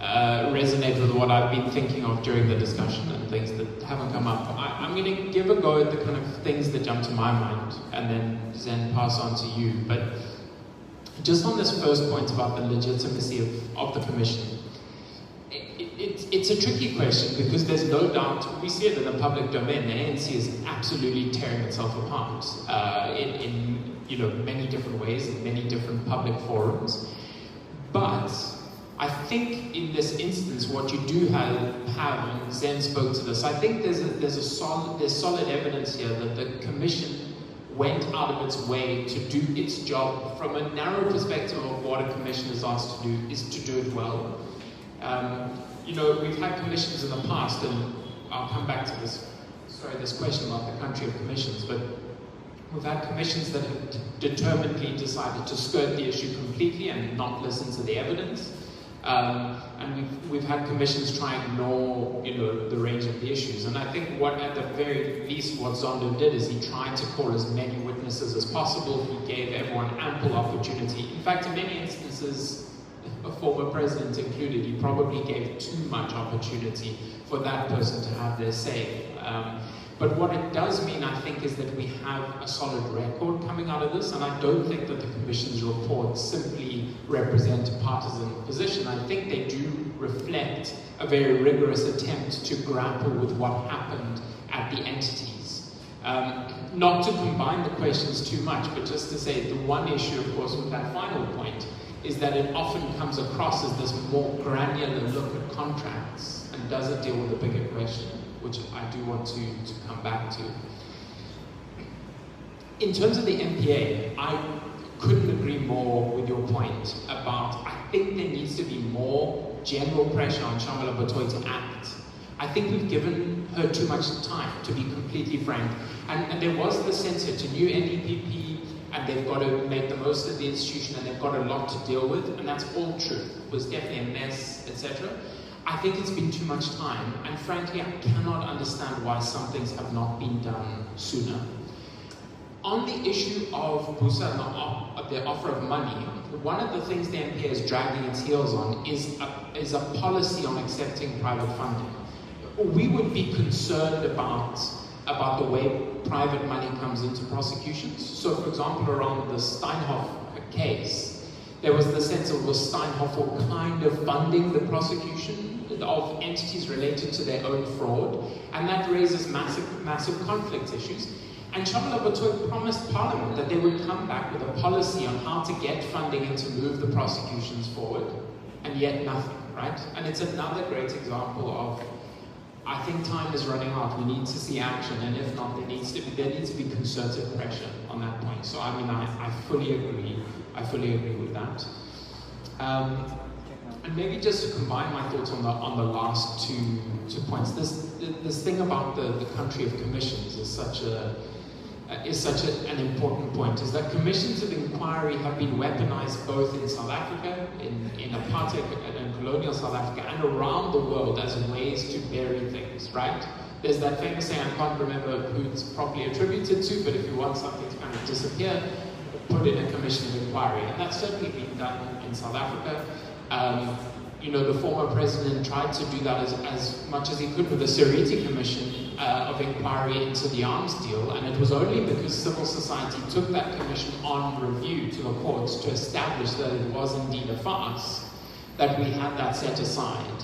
resonate with what I've been thinking of during the discussion and things that haven't come up. I'm going to give a go at the kind of things that jump to my mind, and then Zen pass on to you. But just on this first point about the legitimacy of the Commission. It's a tricky question because there's no doubt, we see it in the public domain, the ANC is absolutely tearing itself apart in many different ways, in many different public forums. But I think in this instance, what you do have, and Zen spoke to this, I think there's solid evidence here that the Commission went out of its way to do its job from a narrow perspective of what a Commission is asked to do, is to do it well. We've had commissions in the past, and I'll come back to this question about the country of commissions, but we've had commissions that have determinedly decided to skirt the issue completely and not listen to the evidence. And we've had commissions try and ignore, the range of the issues. And I think at the very least, what Zondo did is he tried to call as many witnesses as possible. He gave everyone ample opportunity. In fact, in many instances, a former president included, he probably gave too much opportunity for that person to have their say. But what it does mean, I think, is that we have a solid record coming out of this, and I don't think that the Commission's reports simply represent a partisan position. I think they do reflect a very rigorous attempt to grapple with what happened at the entities. Not to combine the questions too much, but just to say the one issue, of course, with that final point is that it often comes across as this more granular look at contracts and doesn't deal with the bigger question, which I do want to come back to. In terms of the MPA, I couldn't agree more with your point about, I think there needs to be more general pressure on Shamala Batoy to act. I think we've given her too much time, to be completely frank. And there was the sense here to new NDPP, and they've got to make the most of the institution, and they've got a lot to deal with, and that's all true. It was definitely a mess, etc. I think it's been too much time, and frankly, I cannot understand why some things have not been done sooner. On the issue of Busa and the offer of money, one of the things the MPA is dragging its heels on is a policy on accepting private funding. We would be concerned about the way private money comes into prosecutions. So, for example, around the Steinhoff case, there was the sense of was Steinhoff kind of funding the prosecution of entities related to their own fraud, and that raises massive conflict issues. And Shamala Batoy promised Parliament that they would come back with a policy on how to get funding and to move the prosecutions forward, and yet nothing, right? And it's another great example of, I think time is running out. We need to see action, and if not, there needs to be concerted pressure on that point. So I mean, I fully agree. I fully agree with that. And maybe just to combine my thoughts on the last two points. This thing about the country of commissions is such an important point. Is that commissions of inquiry have been weaponized both in South Africa, in apartheid and colonial South Africa, and around the world as ways to bury things, right? There's that famous saying, I can't remember who it's properly attributed to, but if you want something to kind of disappear, put in a commission of inquiry, and that's certainly been done in South Africa. You know, the former president tried to do that as much as he could with the Seriti Commission of inquiry into the arms deal, and it was only because civil society took that commission on review to the courts to establish that it was indeed a farce that we had that set aside.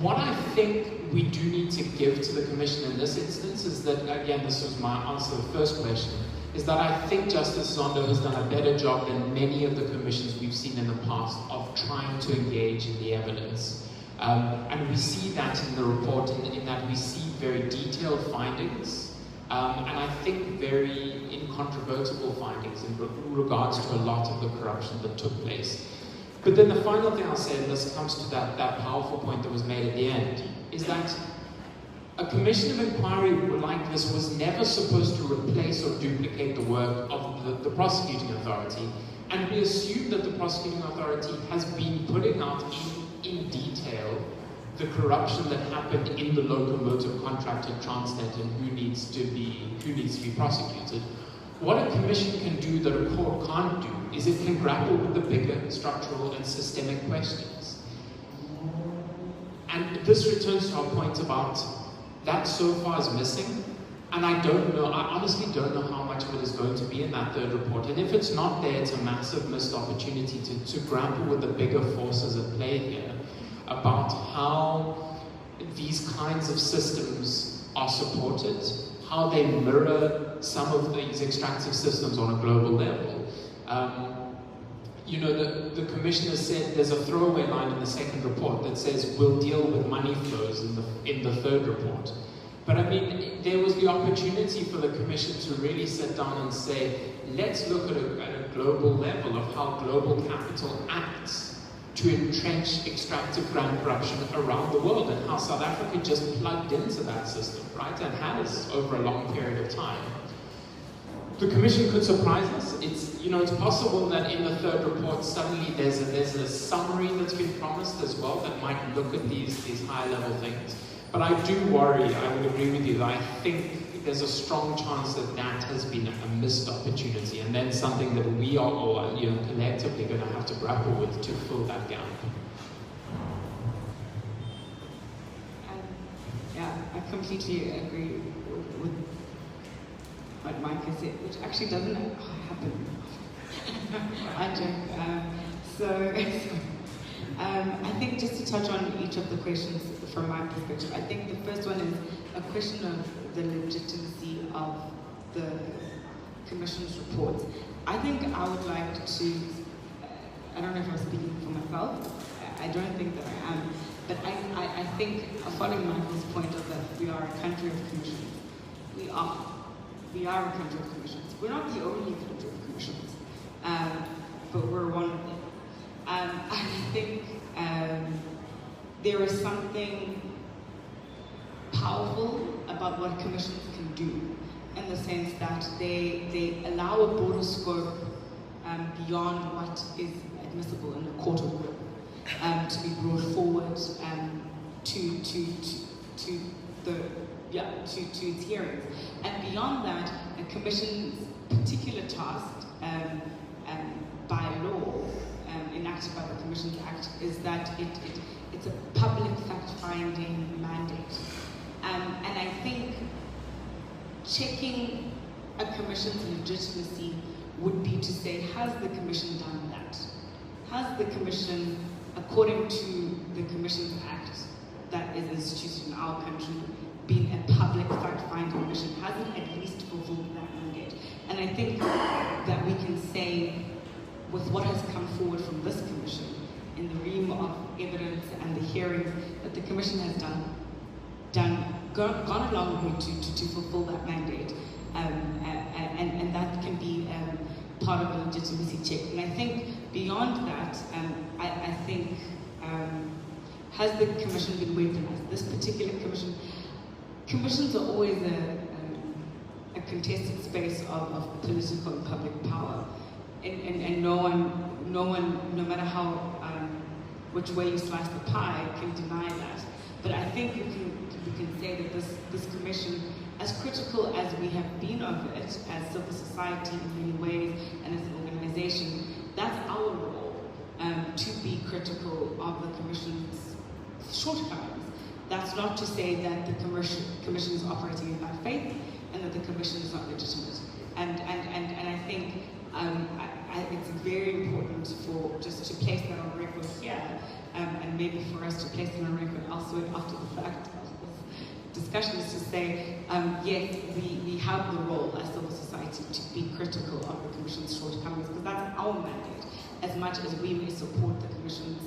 What I think we do need to give to the commission in this instance is that, again, this was my answer to the first question, is that I think Justice Zondo has done a better job than many of the commissions we've seen in the past of trying to engage in the evidence. And we see that in the report, in that we see very detailed findings, and I think very incontrovertible findings in regards to a lot of the corruption that took place. But then the final thing I'll say, and this comes to that powerful point that was made at the end, is that a commission of inquiry like this was never supposed to replace or duplicate the work of the prosecuting authority, and we assume that the prosecuting authority has been putting out in detail the corruption that happened in the locomotive contract at Transnet and who needs to be prosecuted. What a commission can do that a court can't do is it can grapple with the bigger structural and systemic questions. And this returns to our point about that so far is missing, and I honestly don't know how much of it is going to be in that third report. And if it's not there, it's a massive missed opportunity to grapple with the bigger forces at play here about how these kinds of systems are supported, how they mirror some of these extractive systems on a global level. You know, the commissioner said there's a throwaway line in the second report that says we'll deal with money flows in the third report. But I mean, there was the opportunity for the commission to really sit down and say, let's look at a global level of how global capital acts to entrench extractive grand corruption around the world, and how South Africa just plugged into that system, right, and has over a long period of time. The commission could surprise us. It's possible that in the third report suddenly there's a summary that's been promised as well that might look at these higher level things. But I do worry, I would agree with you, that I think there's a strong chance that has been a missed opportunity, and then something that we are all collectively going to have to grapple with to fill that gap. Yeah, I completely agree with what Mike has said, which actually doesn't happen. I joke. I think just to touch on each of the questions from my perspective, I think the first one is a question of the legitimacy of the Commission's report. I think I would like to, I don't know if I'm speaking for myself, I don't think that I am, but I think, following Michael's point of that we are a country of commissions, we are a country of commissions. We're not the only country of commissions, but we're one of them. I think there is something powerful about what commissions can do, in the sense that they allow a broader scope beyond what is admissible in a court of law to be brought forward to its hearings. And beyond that, a commission's particular task by law, enacted by the Commissions Act, is that it's a public fact-finding mandate. And I think checking a commission's legitimacy would be to say, has the commission done that? Has the commission, according to the Commissions Act that is instituted in our country, been a public fact-finding mission? Has it at least fulfilled that mandate? And I think that we can say, with what has come forward from this commission, in the realm of evidence and the hearings, that the commission has gone a long way to fulfill that mandate, and that can be part of a legitimacy check. And I think beyond that, I think, has the commission been weaponized? This particular commissions are always a contested space of political and public power. And no one, no matter how, which way you slice the pie, can deny that. But I think we can say that this commission, as critical as we have been of it, as civil society in many ways, and as an organization, that's our role, to be critical of the Commission's shortcomings. That's not to say that the Commission is operating in bad faith and that the Commission is not legitimate. And I think it's very important for just to place that on record here, and maybe for us to place it on record elsewhere after the fact of this discussion, is to say, yes, we have the role as civil society to be critical of the Commission's shortcomings, because that's our mandate, as much as we may support the Commission's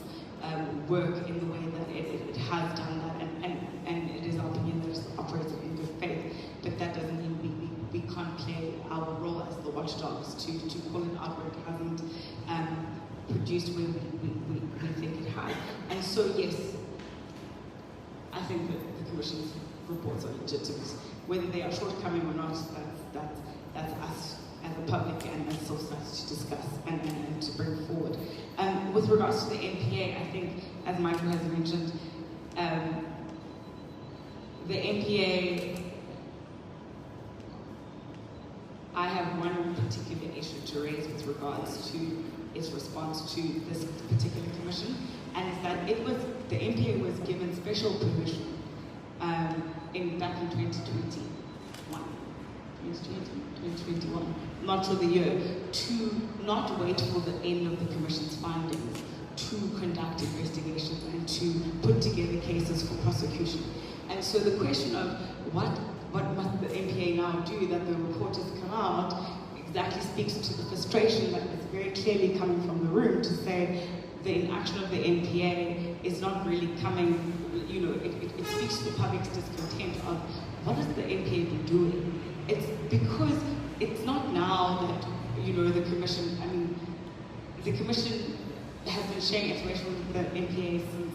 work in the way that it has done that, and it is our opinion that it's operated in good faith, but that doesn't mean we can't play our role as the watchdogs to call it out where it hasn't produced where we think it has. And so yes, I think that the Commission's reports are legitimate. Whether they are shortcoming or not, that's us as a public and as society to discuss and to bring forward. With regards to the NPA, I think, as Michael has mentioned, the NPA, I have one particular issue to raise with regards to its response to this particular commission, and is that the NPA was given special permission back in 2021, not for the year, to not wait for the end of the Commission's findings to conduct investigations and to put together cases for prosecution. And so the question of what must the NPA now do that the report has come out exactly speaks to the frustration that is very clearly coming from the room, to say the inaction of the NPA is not really coming, it speaks to the public's discontent of what has the NPA been doing. It's because it's not now that, the Commission, the Commission has been sharing information with the NPA since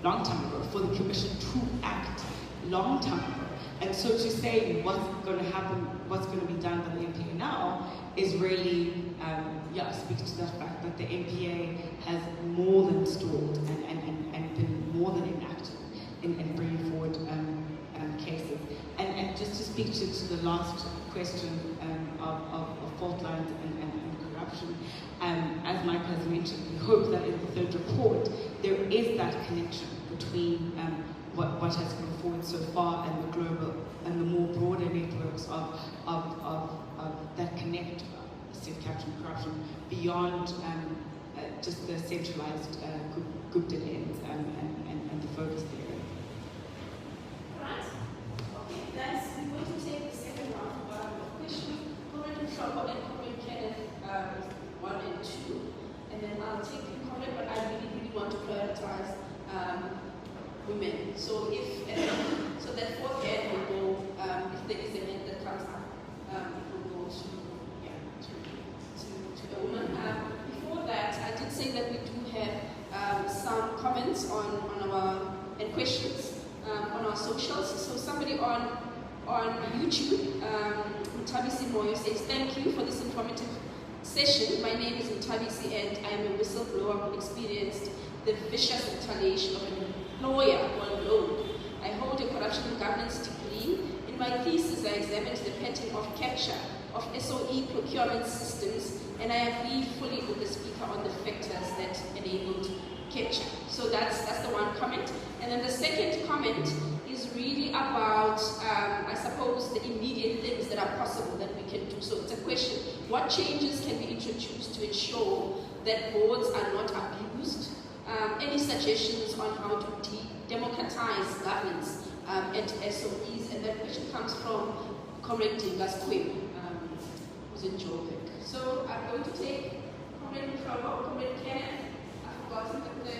long time ago, for the Commission to act long time ago. And so to say what's going to happen, what's going to be done by the NPA now, is really, speaks to that fact that the NPA has more than stalled and been more than inactive in bringing forward cases. And just to speak to the last question of fault lines and corruption, as Mike has mentioned, we hope that in the third report there is that connection between what has come forward so far and the global and the more broader networks of that connect state capture and corruption beyond just the centralized group lens and the focus there. Right. Okay, that's, we're going to take the second round of questions. Comment and Shoko and comment Kenneth 1 and 2. And then I'll take the comment, but I really want to prioritize women. So so that fourth hand will go, if there is a man that comes up, it will go to the woman. Before that, I did say that we do have some comments on our, and questions on our socials. So somebody on YouTube, Ntabisi Moyo, says, thank you for this informative session. My name is Ntabisi and I am a whistleblower who experienced the vicious retaliation of an employer on loan. I hold a corruption and governance degree. In my thesis, I examined the pattern of capture of SOE procurement systems, and I agree fully with the speaker on the factors that enabled capture. So that's the one comment. And then the second comment is really about, I suppose, the immediate things that are possible that we can do. So it's a question, what changes can be introduced to ensure that boards are not abused? Any suggestions on how to democratize governance at SOEs? And that question comes from Comrade Dingas Quim, who's in Joburg. So I'm going to take Comrade Mtrobo, Comrade Kenneth. I've forgotten the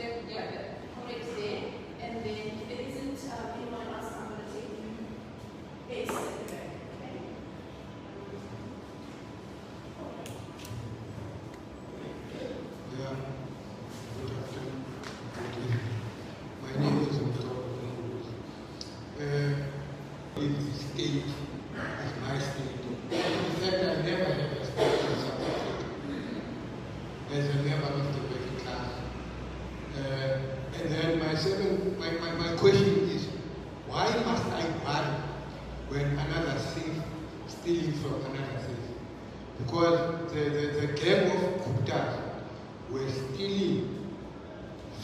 comrades there. And then if there isn't anyone else, I'm going to take base at the back. Yeah. Good afternoon. My name is Mtrobo. The state is my state. In fact, I never had a state in South Africa as a member of the working class. And then my question is, why must I buy when another stealing from another city. Because the gang of Guptas were stealing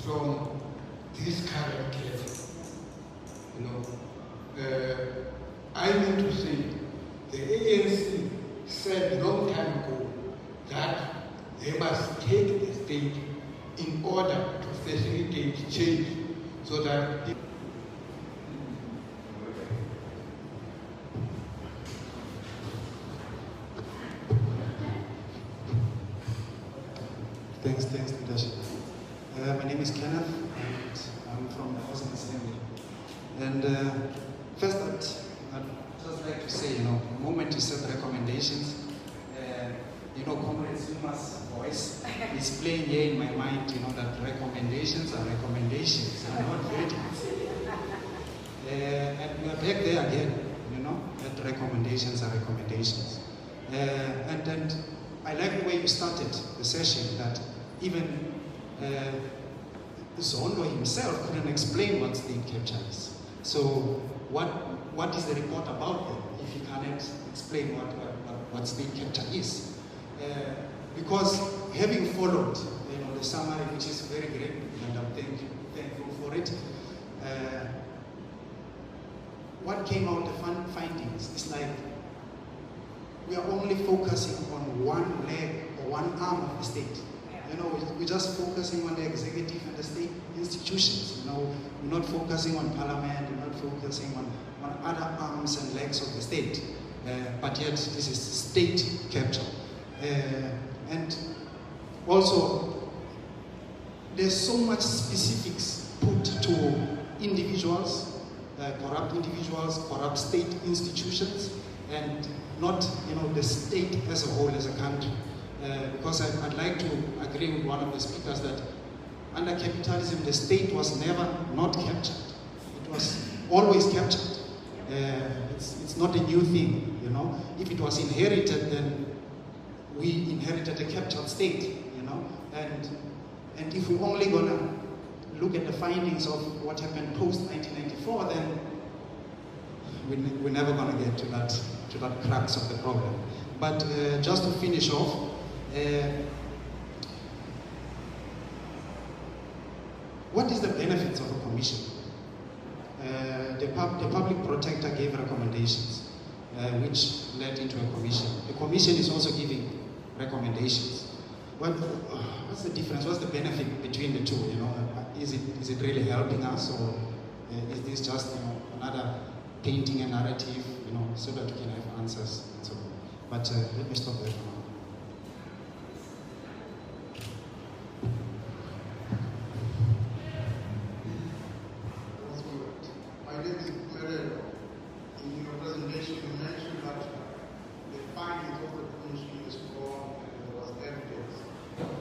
from this current case. You know, I mean to say, the ANC said a long time ago that they must take the state in order to facilitate change so that Thanks, leadership. My name is Kenneth, and I'm from the Housing Assembly. And first, I'd just like to say, the moment you said recommendations, Comrade Zuma's voice is playing here in my mind, that recommendations are recommendations, and not verdicts. And we are back there again, that recommendations are recommendations. And I like the way you started the session, that even Zondo himself couldn't explain what state capture is. So what is the report about then, if he cannot explain what state capture is? Because having followed the summary, which is very great, and I'm thankful for it, what came out, the findings, is like we are only focusing on one leg or one arm of the state. We're just focusing on the executive and the state institutions. We're not focusing on parliament, we're not focusing on other arms and legs of the state. But yet, this is state capture. And also, there's so much specifics put to individuals, corrupt individuals, corrupt state institutions, and not the state as a whole, as a country. Because I'd like to agree with one of the speakers that under capitalism, the state was never not captured. It was always captured. It's not a new thing, If it was inherited, then we inherited a captured state, And if we're only gonna look at the findings of what happened post-1994, then we're never gonna get to that crux of the problem. But just to finish off, what is the benefits of a commission? The public protector gave recommendations, which led into a commission. The commission is also giving recommendations. What's the difference? What's the benefit between the two? Is it really helping us, or is this just another painting a narrative, so that we can have answers and so on? But let me stop there for now. My name is Guerrero. In your presentation, you mentioned that the findings of the commission is strong and there was evidence,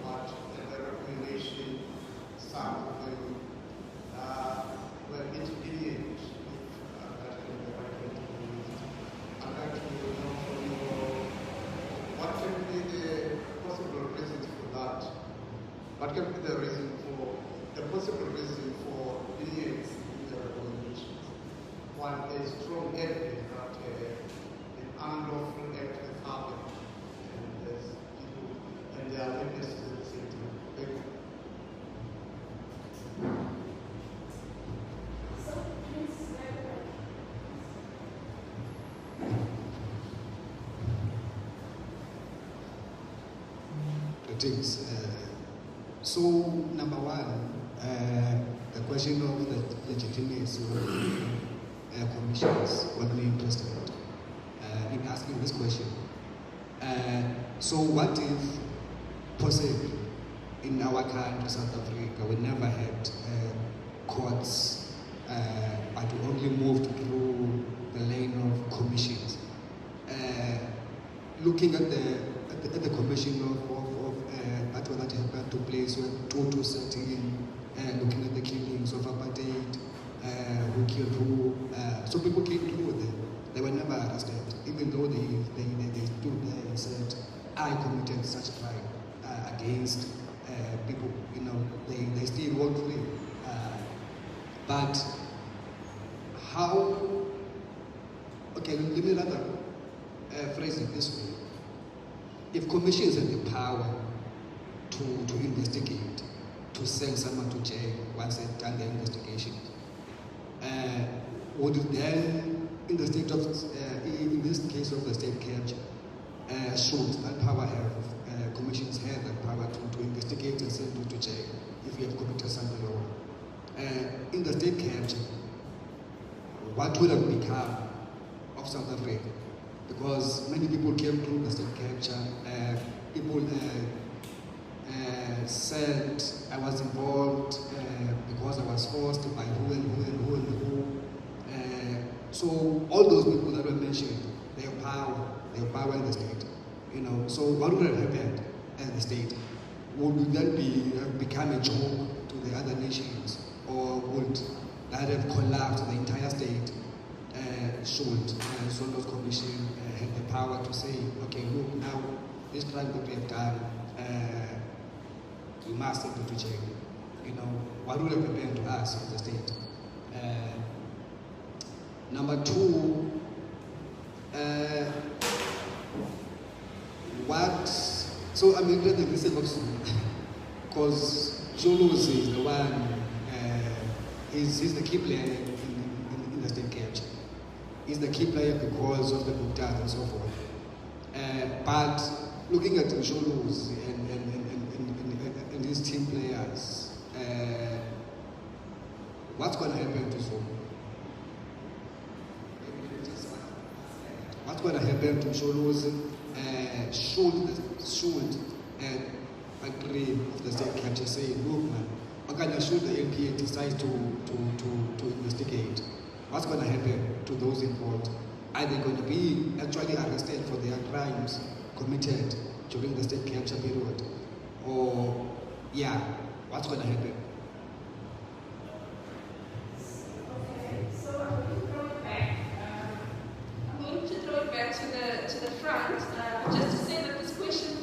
but the recommendation, some of them were intermediate, if that can be right. I'd like to know from you, what can be the possible reasons for that? What can be the possible reason for deviance in the recommendations? One, there's strong evidence that an unlawful act has happened, and there's people, and there are witnesses at the same time. Thank you. Greetings. So, number one, the question of the legitimacy of commissions, what we're interested in asking this question. So what if, possibly, in our country, South Africa, we never had courts, but we only moved through the lane of commissions. Looking at the commission of that happened to place when Tutu sat in, looking at the killings of Apartheid, who killed who. So people came through them. They were never arrested, even though they stood there and said, I committed such crime against people. They still walk free. But how? Okay, let me rather phrase it this way. If commissions have the power to investigate, to send someone to jail once they've done their investigation, would it then, in the state of, in this case of the state capture, should that power have, commissions have that power to investigate and send you to jail if you have committed something wrong? In the state capture, what would have become of South Africa? Because many people came through the state capture, people said I was involved because I was forced by who and who and who and who. So all those people that were mentioned, they have power in the state. You know, so what would have happened as the state? Would we then become a joke to the other nations, or would that have collapsed the entire state? Should Zondo Commission have the power to say, okay, look, now this crime that we have done, we must send it to jail. You know, what would have happened to us as a state? Number two, so I'm glad that this is also, because Zulu is the one, he's the key player in the state capture. He's the key player because of the Guptas and so forth. But looking at the Zulus and these team players, what's going to happen to Zulu? What's going to happen to Zulus? Should agree of the state capture say, look man, okay, should the NPA decide to investigate? What's going to happen to those involved? Are they going to be actually arrested for their crimes committed during the state capture period? Or, yeah, what's going to happen? Okay, so I'm going to throw it back. To the front, just to say that this question,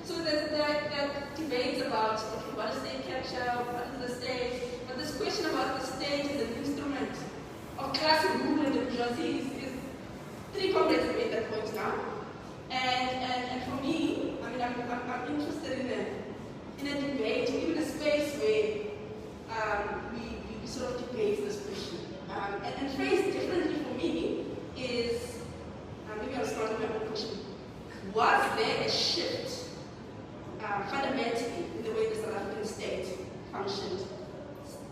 so there's that debate about what is state capture, what is the state, but this question about the state as an instrument of classic movement and bourgeoisie is three comrades have made that point now. And for me, I mean, I'm interested in a debate, even a space where we sort of debate this question. And phrased differently for me is, maybe I'll start with my own question. Was there a shift fundamentally in the way the South African state functioned?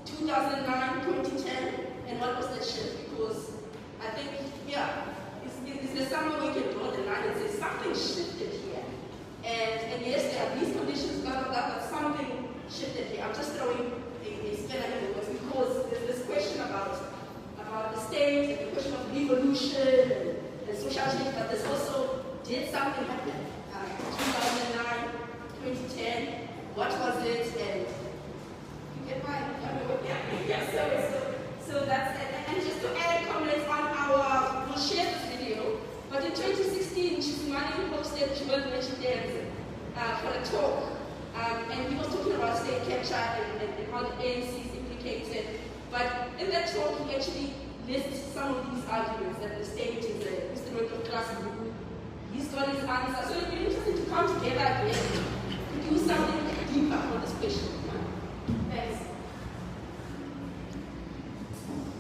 2009, 2010, and what was that shift? Because I think, yeah, is there somewhere we can draw the line and say something shifted here? And yes, there are these conditions, blah, blah, blah, but something shifted here. I'm just throwing a spanner in the works because there's this question about the state, and the question of devolution and social change, but there's also, did something happen? 2009, 2010, what was it? And you get my, so that's it. And just to add comments on we'll share this video, but in 2016, Tshisimani hosted Joel Legitimacy for a talk, and he was talking about state capture and how the ANC is implicated. But in that talk, he actually lists some of these arguments that the state is an instrument of class rule. He's got his answer. So it'd be interesting to come together again to do something deeper for this question. Thanks.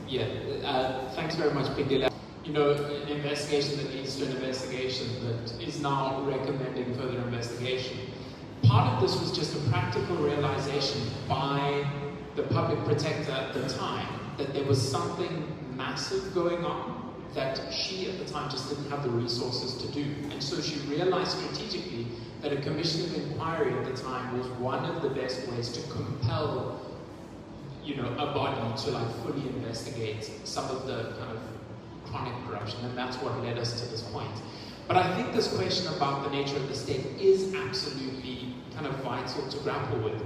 Yeah, thanks very much, Pigdela. You know, an investigation that leads to an investigation that is now recommending further investigation. Part of this was just a practical realization by the public protector at the time that there was something massive going on that she at the time just didn't have the resources to do. And so she realized strategically that a commission of inquiry at the time was one of the best ways to compel, you know, a body to like fully investigate some of the kind of chronic corruption, and that's what led us to this point. But I think this question about the nature of the state is absolutely kind of vital to grapple with.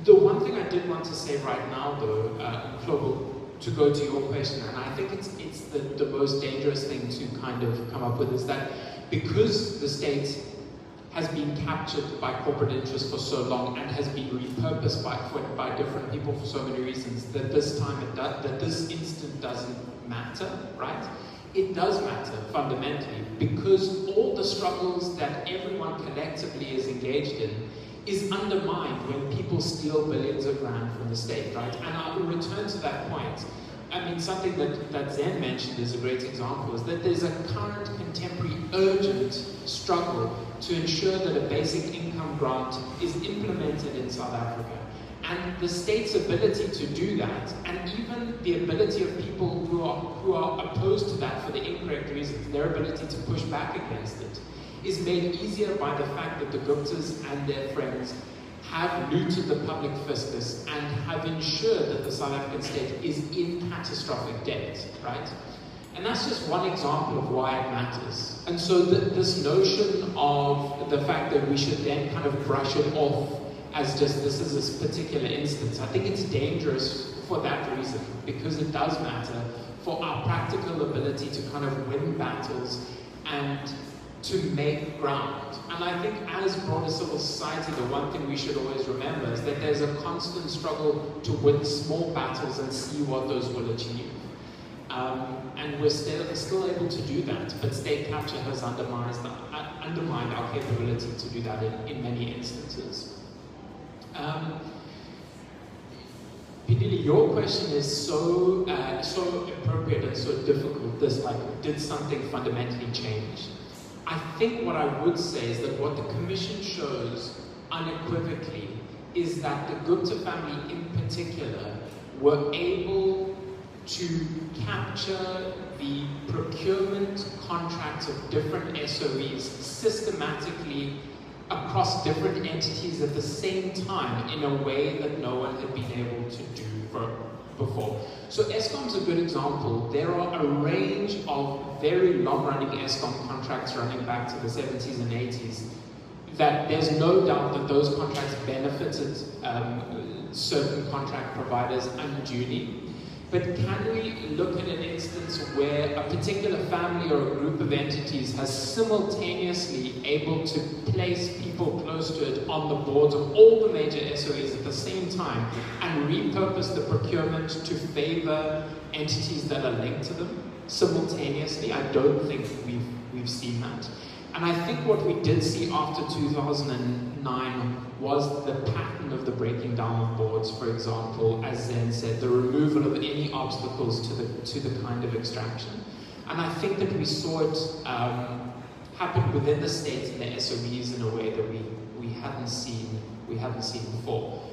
The one thing I did want to say right now, though, Global, to go to your question, and I think it's the most dangerous thing to kind of come up with, is that because the state has been captured by corporate interests for so long and has been repurposed by different people for so many reasons, that this time that this instant doesn't matter, right? It does matter fundamentally, because all the struggles that everyone collectively is engaged in is undermined when people steal billions of rand from the state, right? And I will return to that point. I mean, something that Zen mentioned is a great example, is that there's a current, contemporary, urgent struggle to ensure that a basic income grant is implemented in South Africa. And the state's ability to do that, and even the ability of people who are opposed to that for the incorrect reasons, their ability to push back against it, is made easier by the fact that the Guptas and their friends have looted the public fiscus and have ensured that the South African state is in catastrophic debt, right? And that's just one example of why it matters. And so this notion of the fact that we should then kind of brush it off as just this is this particular instance, I think it's dangerous for that reason, because it does matter for our practical ability to kind of win battles and to make ground. And I think as broader civil society, the one thing we should always remember is that there's a constant struggle to win small battles and see what those will achieve. And we're still able to do that, but state capture has undermined our capability to do that in many instances. Pidili, your question is so appropriate and so difficult. This, like, did something fundamentally change? I think what I would say is that what the Commission shows unequivocally is that the Gupta family in particular were able to capture the procurement contracts of different SOEs systematically across different entities at the same time in a way that no one had been able to do before. So Eskom's a good example. There are a range of very long-running Eskom contracts running back to the 70s and 80s that there's no doubt that those contracts benefited certain contract providers unduly. But can we look at an instance where a particular family or a group of entities has simultaneously able to place people close to it on the boards of all the major SOEs at the same time and repurpose the procurement to favor entities that are linked to them simultaneously? I don't think we've seen that. And I think what we did see after 2009 was the pattern of the breaking down of boards, for example, as Zen said, the removal of any obstacles to the kind of extraction. And I think that we saw it happen within the state and the SOEs in a way that we hadn't seen before.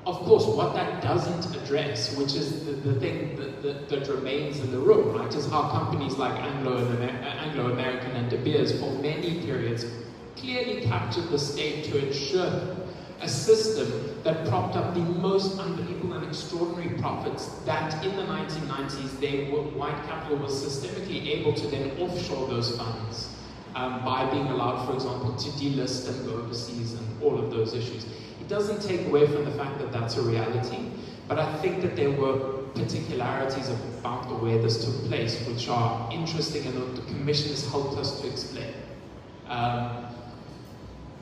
Of course, what that doesn't address, which is the thing that remains in the room, right, is how companies like Anglo-American and De Beers for many periods clearly captured the state to ensure a system that propped up the most unbelievable and extraordinary profits that in the 1990s white capital was systemically able to then offshore those funds by being allowed, for example, to delist and go overseas and all of those issues. It doesn't take away from the fact that that's a reality, but I think that there were particularities about the way this took place which are interesting and the Commission has helped us to explain.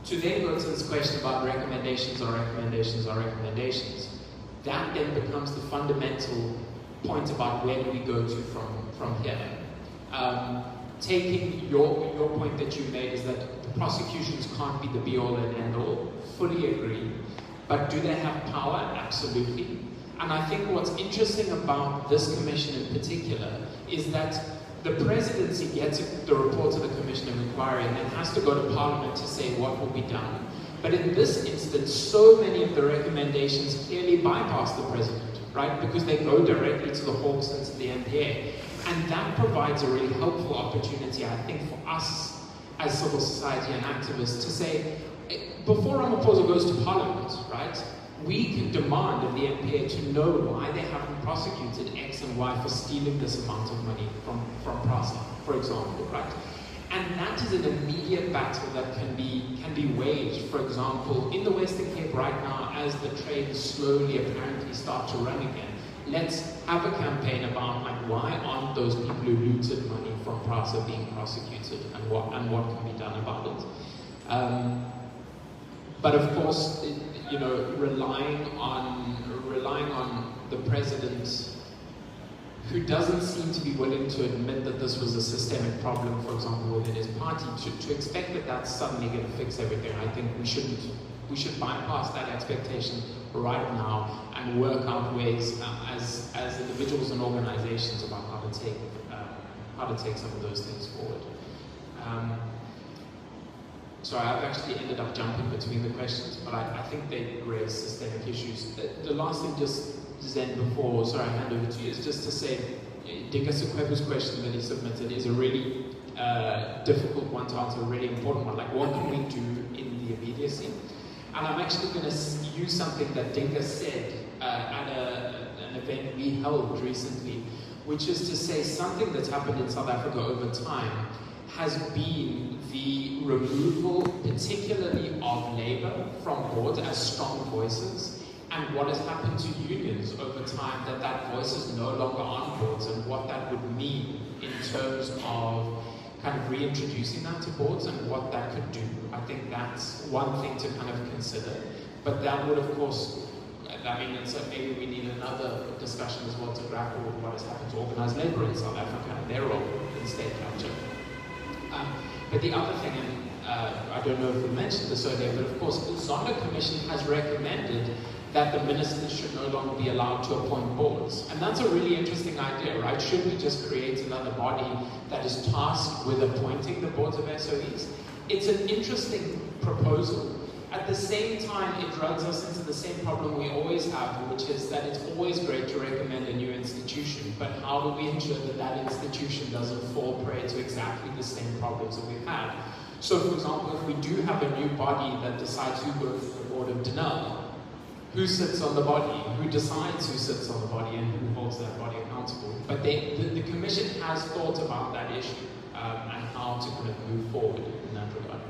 To then go to this question about recommendations, that then becomes the fundamental point about where do we go to from here. Taking your point that you made is that the prosecutions can't be the be-all and end-all, fully agree, but do they have power? Absolutely. And I think what's interesting about this commission in particular is that the presidency gets the report of the Commission of Inquiry and then has to go to Parliament to say what will be done. But in this instance, so many of the recommendations clearly bypass the president, right? Because they go directly to the Hawks and to the MPA. And that provides a really helpful opportunity, I think, for us as civil society and activists to say, before Ramaphosa goes to Parliament, right? We can demand of the MPA to know why they haven't prosecuted X and Y for stealing this amount of money from PRASA, for example, right? And that is an immediate battle that can be waged, for example, in the Western Cape right now as the trains slowly apparently start to run again. Let's have a campaign about like why aren't those people who looted money from PRASA being prosecuted and what can be done about it. But of course, you know, relying on the president who doesn't seem to be willing to admit that this was a systemic problem, for example, within his party, to expect that that's suddenly going to fix everything. I think we should bypass that expectation right now and work out ways as individuals and organizations about how to take some of those things forward. So I've actually ended up jumping between the questions, but I think they raise systemic issues. The last thing, just Zen, before, sorry, I hand over to you, is just to say, Dinka Sekwebu's question that he submitted is a really difficult one to answer, a really important one. Like, what can we do in the immediacy? And I'm actually going to use something that Dinka said at an event we held recently, which is to say something that's happened in South Africa over time has been the removal, particularly of labor from boards as strong voices, and what has happened to unions over time, that voice is no longer on boards, and what that would mean in terms of kind of reintroducing that to boards and what that could do. I think that's one thing to kind of consider. But that would, of course, I mean, maybe we need another discussion as well to grapple with what has happened to organised labour in South Africa and their role in state capture. But the other thing, and I don't know if we mentioned this earlier, but of course the Zondo Commission has recommended that the ministers should no longer be allowed to appoint boards. And that's a really interesting idea, right? Should we just create another body that is tasked with appointing the boards of SOEs? It's an interesting proposal. At the same time, it drags us into the same problem we always have, which is that it's always great to recommend a new institution, but how do we ensure that that institution doesn't fall prey to exactly the same problems that we've had? So, for example, if we do have a new body that decides who goes to the board of Denel, who sits on the body, who decides who sits on the body, and who holds that body accountable? But the Commission has thought about that issue and how to kind of move forward in that regard.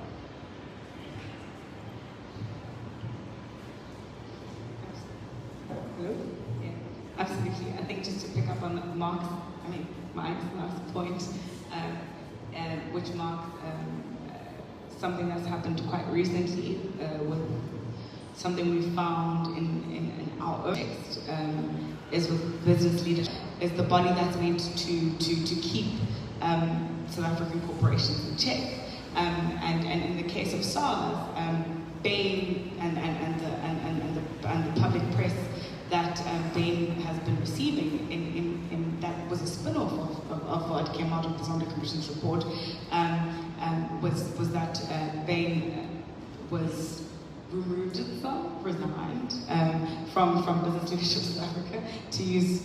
Hello? Yeah, absolutely. I think just to pick up on Mike's last point, which marks something that's happened quite recently with something we found in our own text is with business leadership, is the body that's meant to keep South African corporations in check. And in the case of SARS, Bain and the public press that Bain has been receiving in that was a spin-off of what came out of the Zondo Commission's report, was that Bain was removed itself, resigned from business leadership South Africa, to use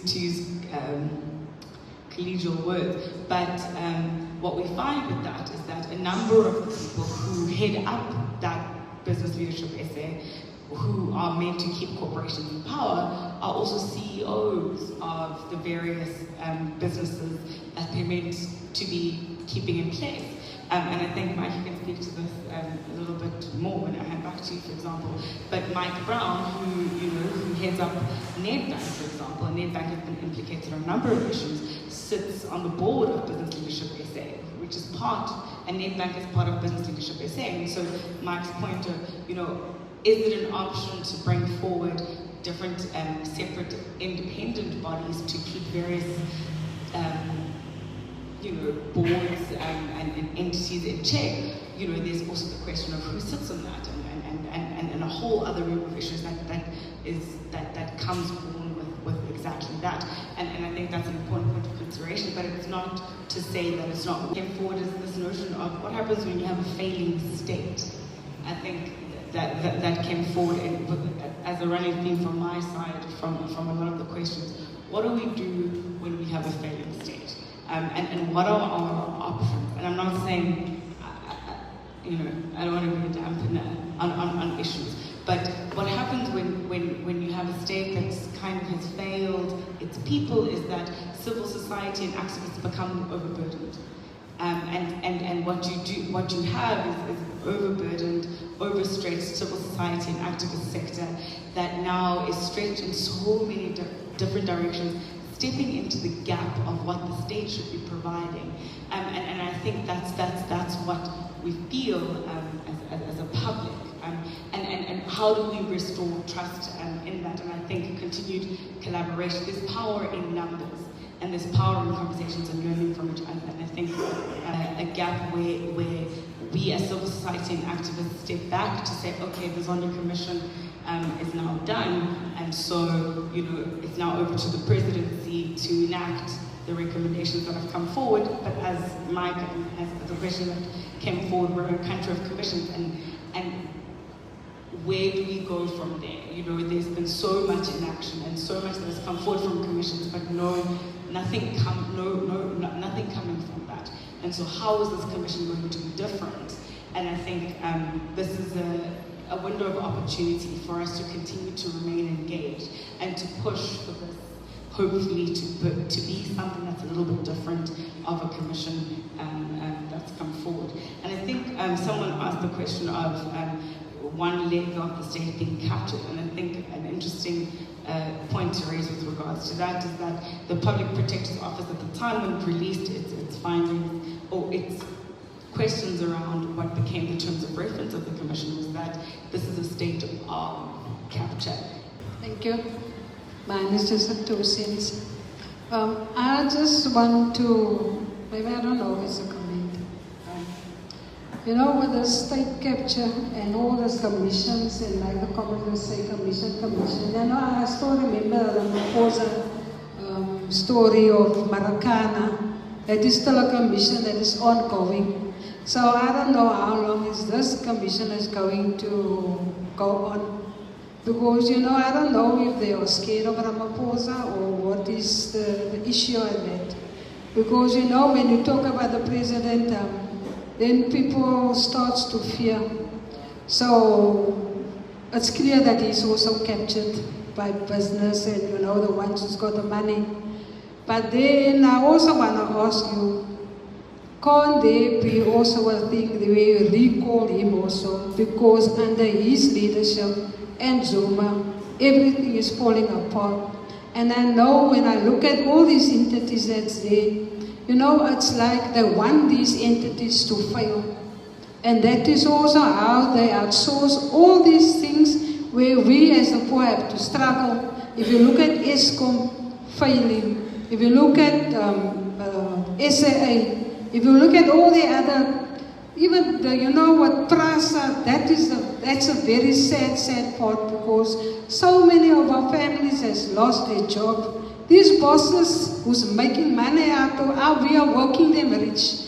collegial words. But what we find with that is that a number of the people who head up that business leadership essay, who are meant to keep corporations in power, are also CEOs of the various businesses that they're meant to be keeping in place. And I think, Mike, you can speak to this a little bit more when I hand back to you, for example. But Mike Brown, who heads up Nedbank, for example, and Nedbank has been implicated on a number of issues, sits on the board of Business Leadership SA, which is and Nedbank is part of Business Leadership SA. And so Mike's point of, is it an option to bring forward different separate independent bodies to keep various boards and entities in check? There's also the question of who sits on that and a whole other group of issues that comes born with exactly that. And I think that's an important point of consideration, but it's not to say that it's not. Came forward is this notion of what happens when you have a failing state. I think that came forward as a running theme from my side, from a lot of the questions. What do we do when we have a failing state? And what are our options? And I'm not saying, I don't want to be a dampener on issues, but what happens when you have a state that's kind of has failed its people is that civil society and activists become overburdened. And what you have is overburdened, overstretched civil society and activist sector that now is stretched in so many different directions, stepping into the gap of what the state should be providing. And I think that's what we feel as a public. And how do we restore trust in that? And I think continued collaboration. There's power in numbers, and there's conversations and learning from each other. And I think a gap where we as civil society and activists step back to say, okay, the Zondo Commission is now done, and so, you know, it's now over to the presidency to enact the recommendations that have come forward. But as Mike and as the question that came forward, we're a country of commissions, and where do we go from there? You know, there's been so much inaction and so much that has come forward from commissions, but nothing coming from that. And so how is this commission going to be different? And I think this is a window of opportunity for us to continue to remain engaged and to push for this, hopefully to be something that's a little bit different of a commission that's come forward. And I think someone asked the question of one leg of the state being captured, and I think an interesting point to raise with regards to that is that the Public Protector's Office at the time when it released its findings, or its questions around what became the terms of reference of the Commission, was that this is a state of capture. Thank you. Mine is just 2 cents. I just want to, maybe I don't know if it's a comment. You know, with the state capture and all those commissions, and like the commoners say, commission. And I still remember the Maposa story of Maracana. That is still a commission that is ongoing. So I don't know how long is this commission is going to go on. Because, you know, I don't know if they are scared of Ramaphosa or what is the issue in that. Because, you know, when you talk about the president, then people start to fear. So it's clear that he's also captured by business and, you know, the ones who's got the money. But then I also want to ask you, can't there be also a thing the way we recall him also, because under his leadership and Zuma, everything is falling apart. And I know when I look at all these entities that's there, you know, it's like they want these entities to fail. And that is also how they outsource all these things where we as the poor have to struggle. If you look at ESCOM failing, if you look at SAA, if you look at all the other, even the, you know what, PRASA, that's a very sad part, because so many of our families has lost their job. These bosses who's making money out of how we are working them rich.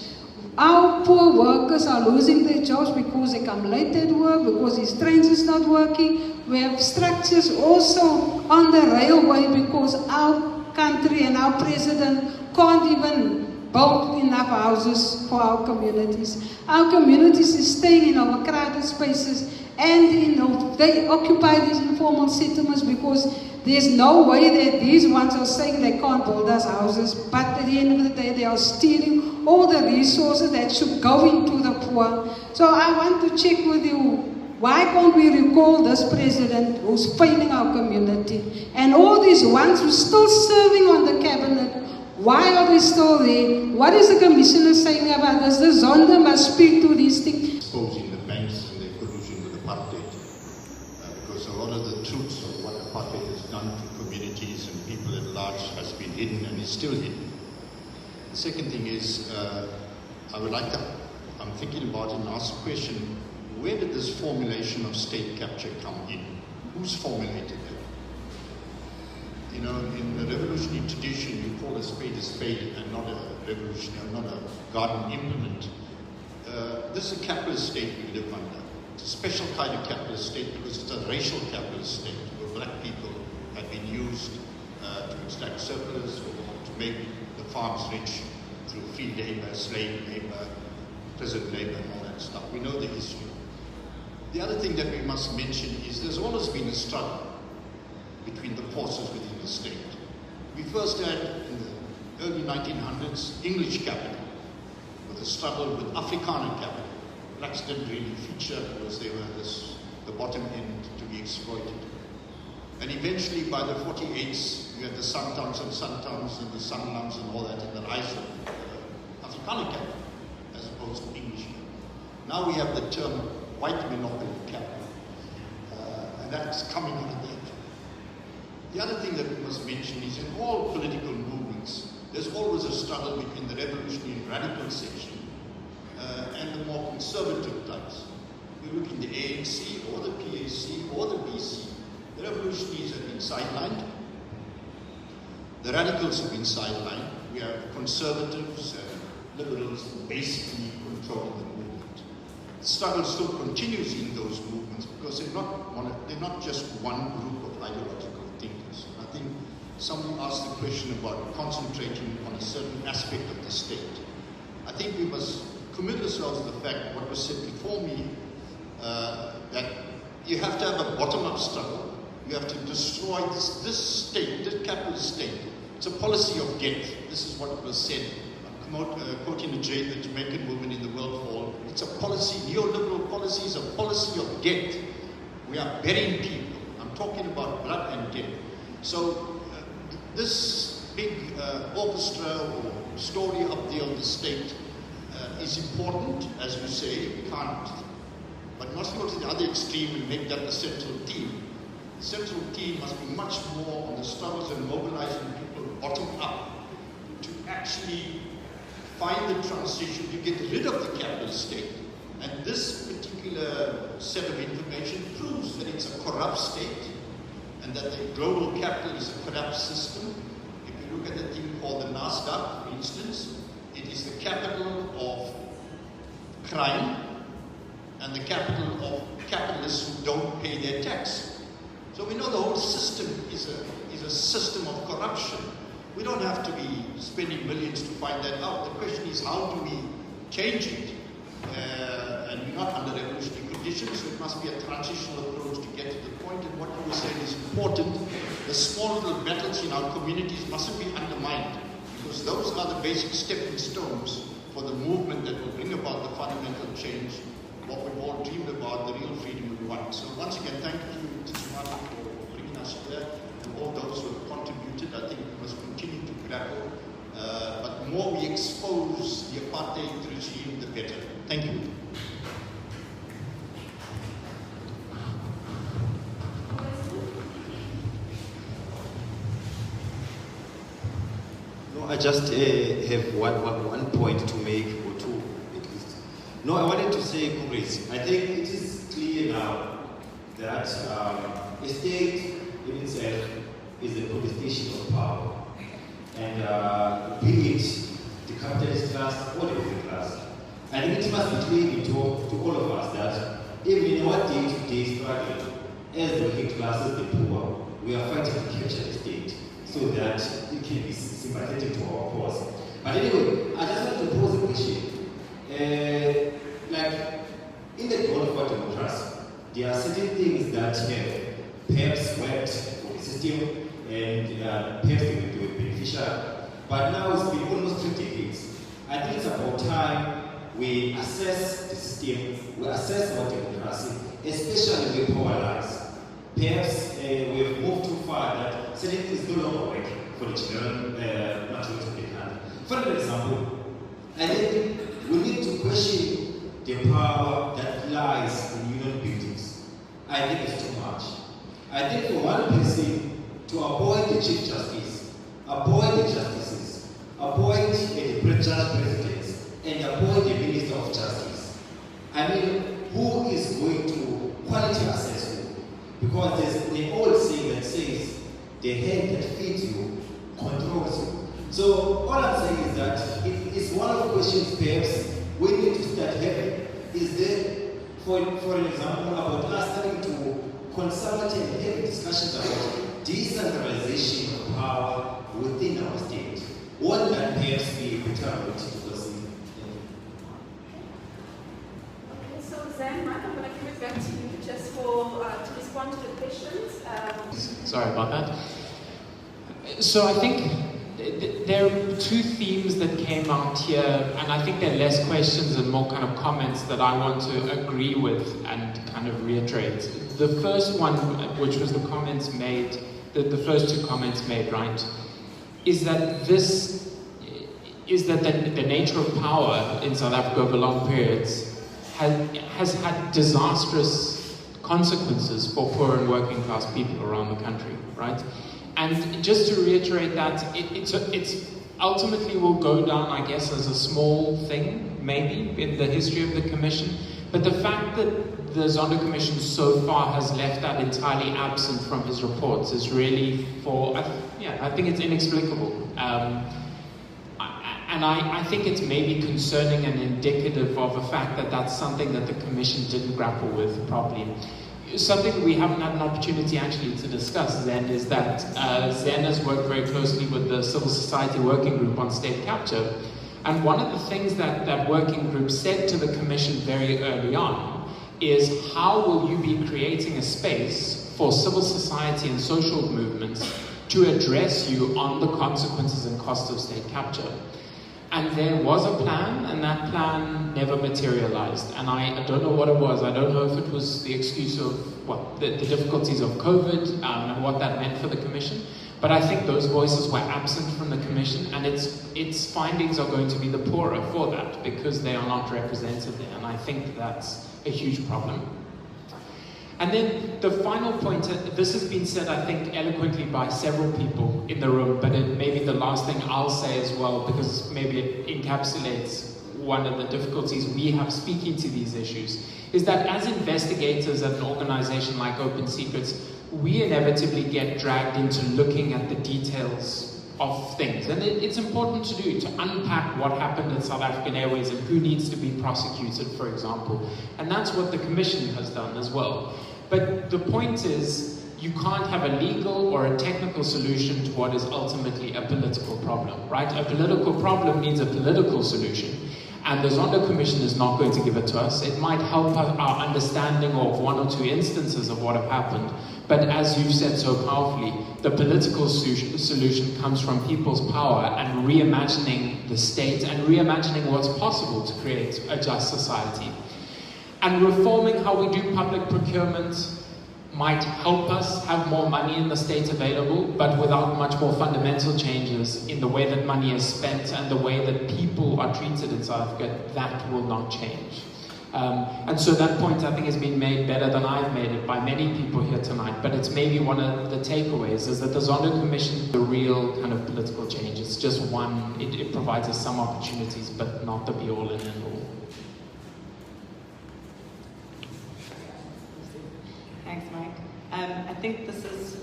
Our poor workers are losing their jobs because they come late at work, because these trains is not working. We have structures also on the railway because our country and our president can't even build enough houses for our communities. Our communities is staying in overcrowded spaces, and you know, they occupy these informal settlements because there's no way that these ones are saying they can't build us houses, but at the end of the day they are stealing all the resources that should go into the poor. So I want to check with you, why can't we recall this president who's failing our community? And all these ones who are still serving on the cabinet, why are they still there? What is the commissioner saying about this? The Zondo must speak to these things. Exposing the banks and their collusion with Apartheid. Because a lot of the truths of what Apartheid has done to communities and people at large has been hidden and is still hidden. The second thing is, I'm thinking about it and ask the question, where did this formulation of state capture come in? Who's formulated it? You know, in the revolutionary tradition, you call a spade and not a revolutionary, not a garden implement. This is a capitalist state we live under. It's a special kind of capitalist state because it's a racial capitalist state where black people have been used to extract surplus or to make the farms rich through field labor, slave labor, prison labor, and all that stuff. We know the history. The other thing that we must mention is there's always been a struggle between the forces within the state. We first had, in the early 1900s, English capital, with a struggle with Afrikaner capital. Blacks didn't really feature because they were the bottom end to be exploited. And eventually, by the 48s, you had the Santons and the Sanlams and all that in the rise of Afrikaner capital, as opposed to English capital. Now we have the term white monopoly capital, and that's coming out of that. The other thing that we must mention is in all political movements, there's there's always a struggle between the revolutionary and radical section and the more conservative types. You look in the ANC or the PAC or the BC, the revolutionaries have been sidelined. The radicals have been sidelined. We have conservatives and liberals basically controlling the movement. The struggle still continues in those movements because they're not just one group of ideological thinkers. And I think somebody asked the question about concentrating on a certain aspect of the state. I think we must commit ourselves to the fact, what was said before me, that you have to have a bottom-up struggle. You have to destroy this state, this capitalist state. It's a policy of death. This is what was said. I'm quoting the Jamaican woman in the World Hall. It's a policy, neoliberal policy is a policy of death. We are burying people. I'm talking about blood and death. So this big orchestra or story up there of the state is important, as you say. We can't, but not go to the other extreme and make that the central theme. The central theme must be much more on the struggles and mobilizing people bottom up to actually find the transition, to get rid of the capitalist state. And this particular set of information proves that it's a corrupt state and that the global capital is a corrupt system. If you look at the thing called the NASDAQ, for instance, it is the capital of crime and the capital of capitalists who don't pay their tax. So we know the whole system is a system of corruption. We don't have to be spending millions to find that out. The question is, how do we change it? And we're not under revolutionary conditions, so it must be a transitional approach to get to the point. And what you were saying is important. The small little battles in our communities mustn't be undermined, because those are the basic stepping stones for the movement that will bring about the fundamental change, what we've all dreamed about, the real freedom we want. So once again, thank you, Tshisimani, for bringing us here, and all those who have contributed. I think we must continue to grapple, but the more we expose the apartheid regime, the better. Thank you. No, I just have one point to make, or two at least. No, I wanted to say, comrades, I think it is clear now that a state in itself is a manifestation of power. And be it the capitalist class or the working class. I think it must be clear to all of us that even in our day-to-day struggle, as the working classes, the poor, we are fighting to capture the state so that it can be sympathetic to our cause. But anyway, I just want to pose a question. Like, in the dawn of our democracy, there are certain things that have perhaps worked for the system and perhaps they were beneficial. But now it's been almost 3 decades. I think it's about time we assess the system, we assess our democracy, especially where power lies. Perhaps we have moved too far that certain things no longer work for the general majority of the country. For example, I think we need to question the power that lies in union buildings. I think it's too much. I think for one person to appoint the Chief Justice, appoint the Justices, appoint the Judge Presidents, and appoint the Minister of Justice. I mean, who is going to quality assess you? Because there's an old saying that says, the hand that feeds you controls you. So all I'm saying is that it is one of the questions perhaps we need to start having. Is there, for an example, about us starting to consult and have discussions about decentralization of power within our state? Won't that perhaps be a better route to proceed? Okay, so Zen Mathe, I'm going to give it back to you just for to respond to the questions. Sorry about that. So I think there are 2 themes that came out here, and I think they're less questions and more kind of comments that I want to agree with and kind of reiterate. The first one, which was the comments made, the first 2 comments made, right, is that the nature of power in South Africa over long periods has had disastrous consequences for poor and working class people around the country, right? And just to reiterate that, it's ultimately will go down, I guess, as a small thing, maybe, in the history of the Commission. But the fact that the Zondo Commission so far has left that entirely absent from his reports is really I think it's inexplicable. And I think it's maybe concerning and indicative of the fact that that's something that the Commission didn't grapple with properly. Something that we haven't had an opportunity actually to discuss, Zen, is that Zen has worked very closely with the Civil Society Working Group on state capture. And one of the things that that working group said to the Commission very early on is, how will you be creating a space for civil society and social movements to address you on the consequences and costs of state capture? And there was a plan, and that plan never materialized. And I don't know what it was. I don't know if it was the excuse of the difficulties of COVID and what that meant for the Commission. But I think those voices were absent from the Commission, and its findings are going to be the poorer for that, because they are not represented there. And I think that's a huge problem. And then the final point, this has been said, I think, eloquently by several people in the room, but it may be the last thing I'll say as well, because maybe it encapsulates one of the difficulties we have speaking to these issues, is that as investigators at an organization like Open Secrets, we inevitably get dragged into looking at the details of things. And it's important to do, to unpack what happened at South African Airways and who needs to be prosecuted, for example. And that's what the Commission has done as well. But the point is, you can't have a legal or a technical solution to what is ultimately a political problem, right? A political problem needs a political solution. And the Zondo Commission is not going to give it to us. It might help our understanding of one or two instances of what have happened. But as you've said so powerfully, the political solution comes from people's power and reimagining the state and reimagining what's possible to create a just society. And reforming how we do public procurement might help us have more money in the state available, but without much more fundamental changes in the way that money is spent and the way that people are treated in South Africa, that will not change. And so that point, I think, has been made better than I've made it by many people here tonight, but it's maybe one of the takeaways, is that the Zondo Commission is the real kind of political change. It's just one, it provides us some opportunities, but not the be-all and end-all. Thanks, Mike. I think this is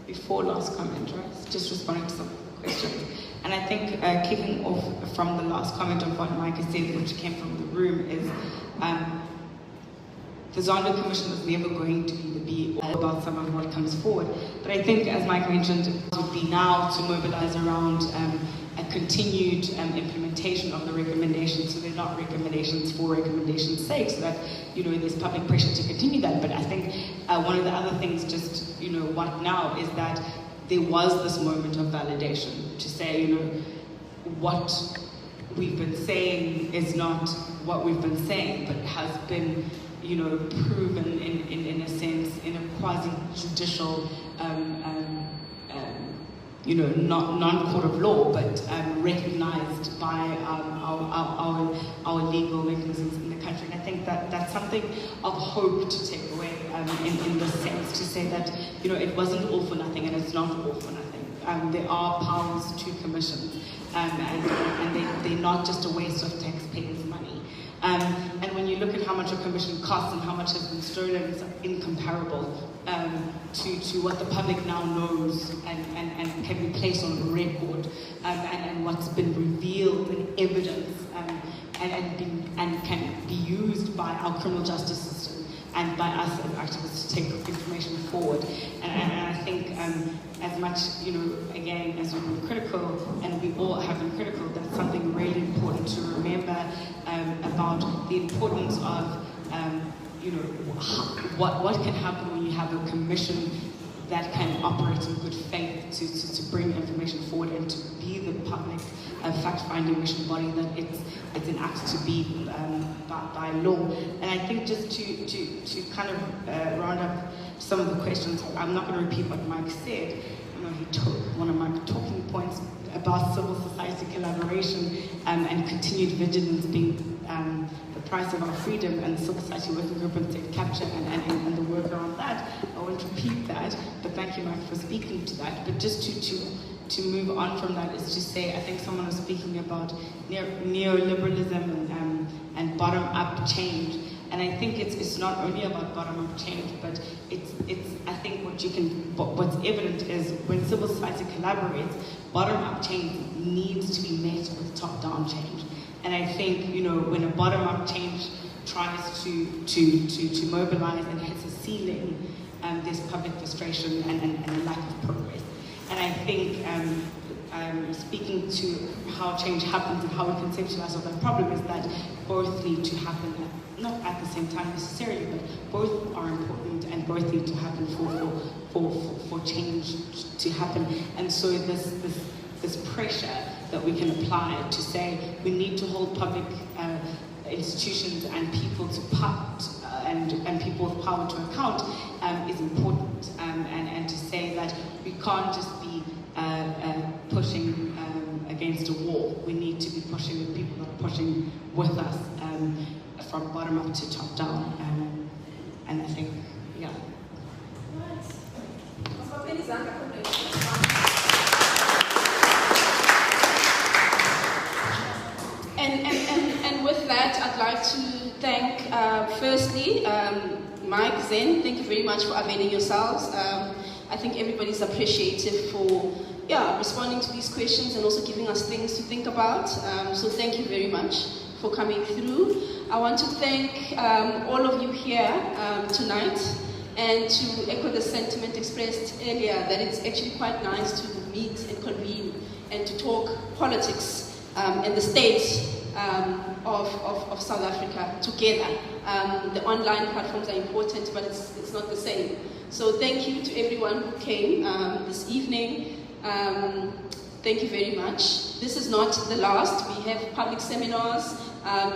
before last comment, right? Just responding to some questions. And I think kicking off from the last comment of what Mike has said, which came from the room, is the Zondo Commission is never going to be the be-all about some of what comes forward. But I think, as Mike mentioned, it would be now to mobilize around a continued implementation of the recommendations, so they're not recommendations for recommendations' sake, so that, you know, there's public pressure to continue that. But I think one of the other things, just, you know, what now, is that there was this moment of validation to say, you know, what we've been saying is not what we've been saying, but has been, you know, proven in a sense, in a quasi-judicial you know, not non-court of law, but recognized by our legal mechanisms in the country. And I think that that's something of hope to take away in this sense, to say that, you know, it wasn't all for nothing, and it's not all for nothing. There are powers to commissions, and they're not just a waste of taxpayers' money. And when you look at how much a commission costs and how much has been stolen, it's incomparable to what the public now knows and can be placed on record, and what's been revealed in evidence, and can be used by our criminal justice system and by us as activists to take information forward. And I think as much, you know, again, as we've been critical, and we all have been critical, that's something really important to remember about the importance of, you know, what can happen when you have a commission that can operate in good faith to bring information forward and to be the public fact-finding mission body that it's enacted to be by law. And I think just to kind of round up some of the questions, I'm not going to repeat what Mike said. You know, he took one of my talking points about civil society collaboration and continued vigilance being the price of our freedom, and the Civil Society Working Group and state capture and the work around that. I won't repeat that, but thank you, Mike, for speaking to that. But just to move on from that is to say, I think someone was speaking about neoliberalism and bottom-up change. And I think it's not only about bottom-up change, but it's I think what's evident is when civil society collaborates, bottom-up change needs to be met with top-down change. And I think, you know, when a bottom-up change tries to mobilize and hits a ceiling, there's public frustration and a lack of progress. And I think speaking to how change happens and how we conceptualize of that problem is that both need to happen, not at the same time necessarily, but both are important and both need to happen for change to happen. And so this pressure that we can apply to say we need to hold public institutions and people to and people with power to account is important, and to say that we can't just be pushing against a wall. We need to be pushing with people that are pushing with us from bottom up to top down, and I think, yeah. And with that, I'd like to thank, firstly, Mike, Zen, thank you very much for availing yourselves. I think everybody's appreciative for responding to these questions and also giving us things to think about. So thank you very much for coming through. I want to thank all of you here tonight, and to echo the sentiment expressed earlier that it's actually quite nice to meet and convene and to talk politics and the state of South Africa together. The online platforms are important, but it's not the same. So thank you to everyone who came this evening. Thank you very much. This is not the last. We have public seminars,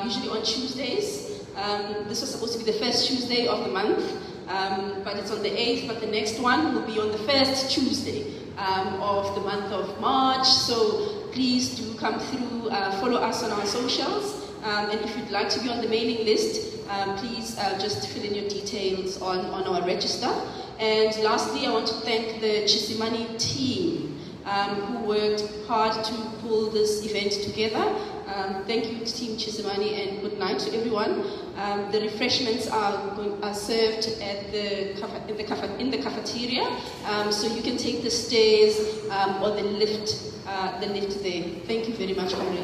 usually on Tuesdays. This was supposed to be the first Tuesday of the month, but it's on the 8th, but the next one will be on the first Tuesday of the month of March. So please do come through, follow us on our socials, and if you'd like to be on the mailing list, please just fill in your details on our register. And lastly, I want to thank the Tshisimani team who worked hard to pull this event together. Thank you, Team Tshisimani, and good night to everyone. The refreshments are served at in the cafeteria, so you can take the stairs or the lift there. Thank you very much, comrades.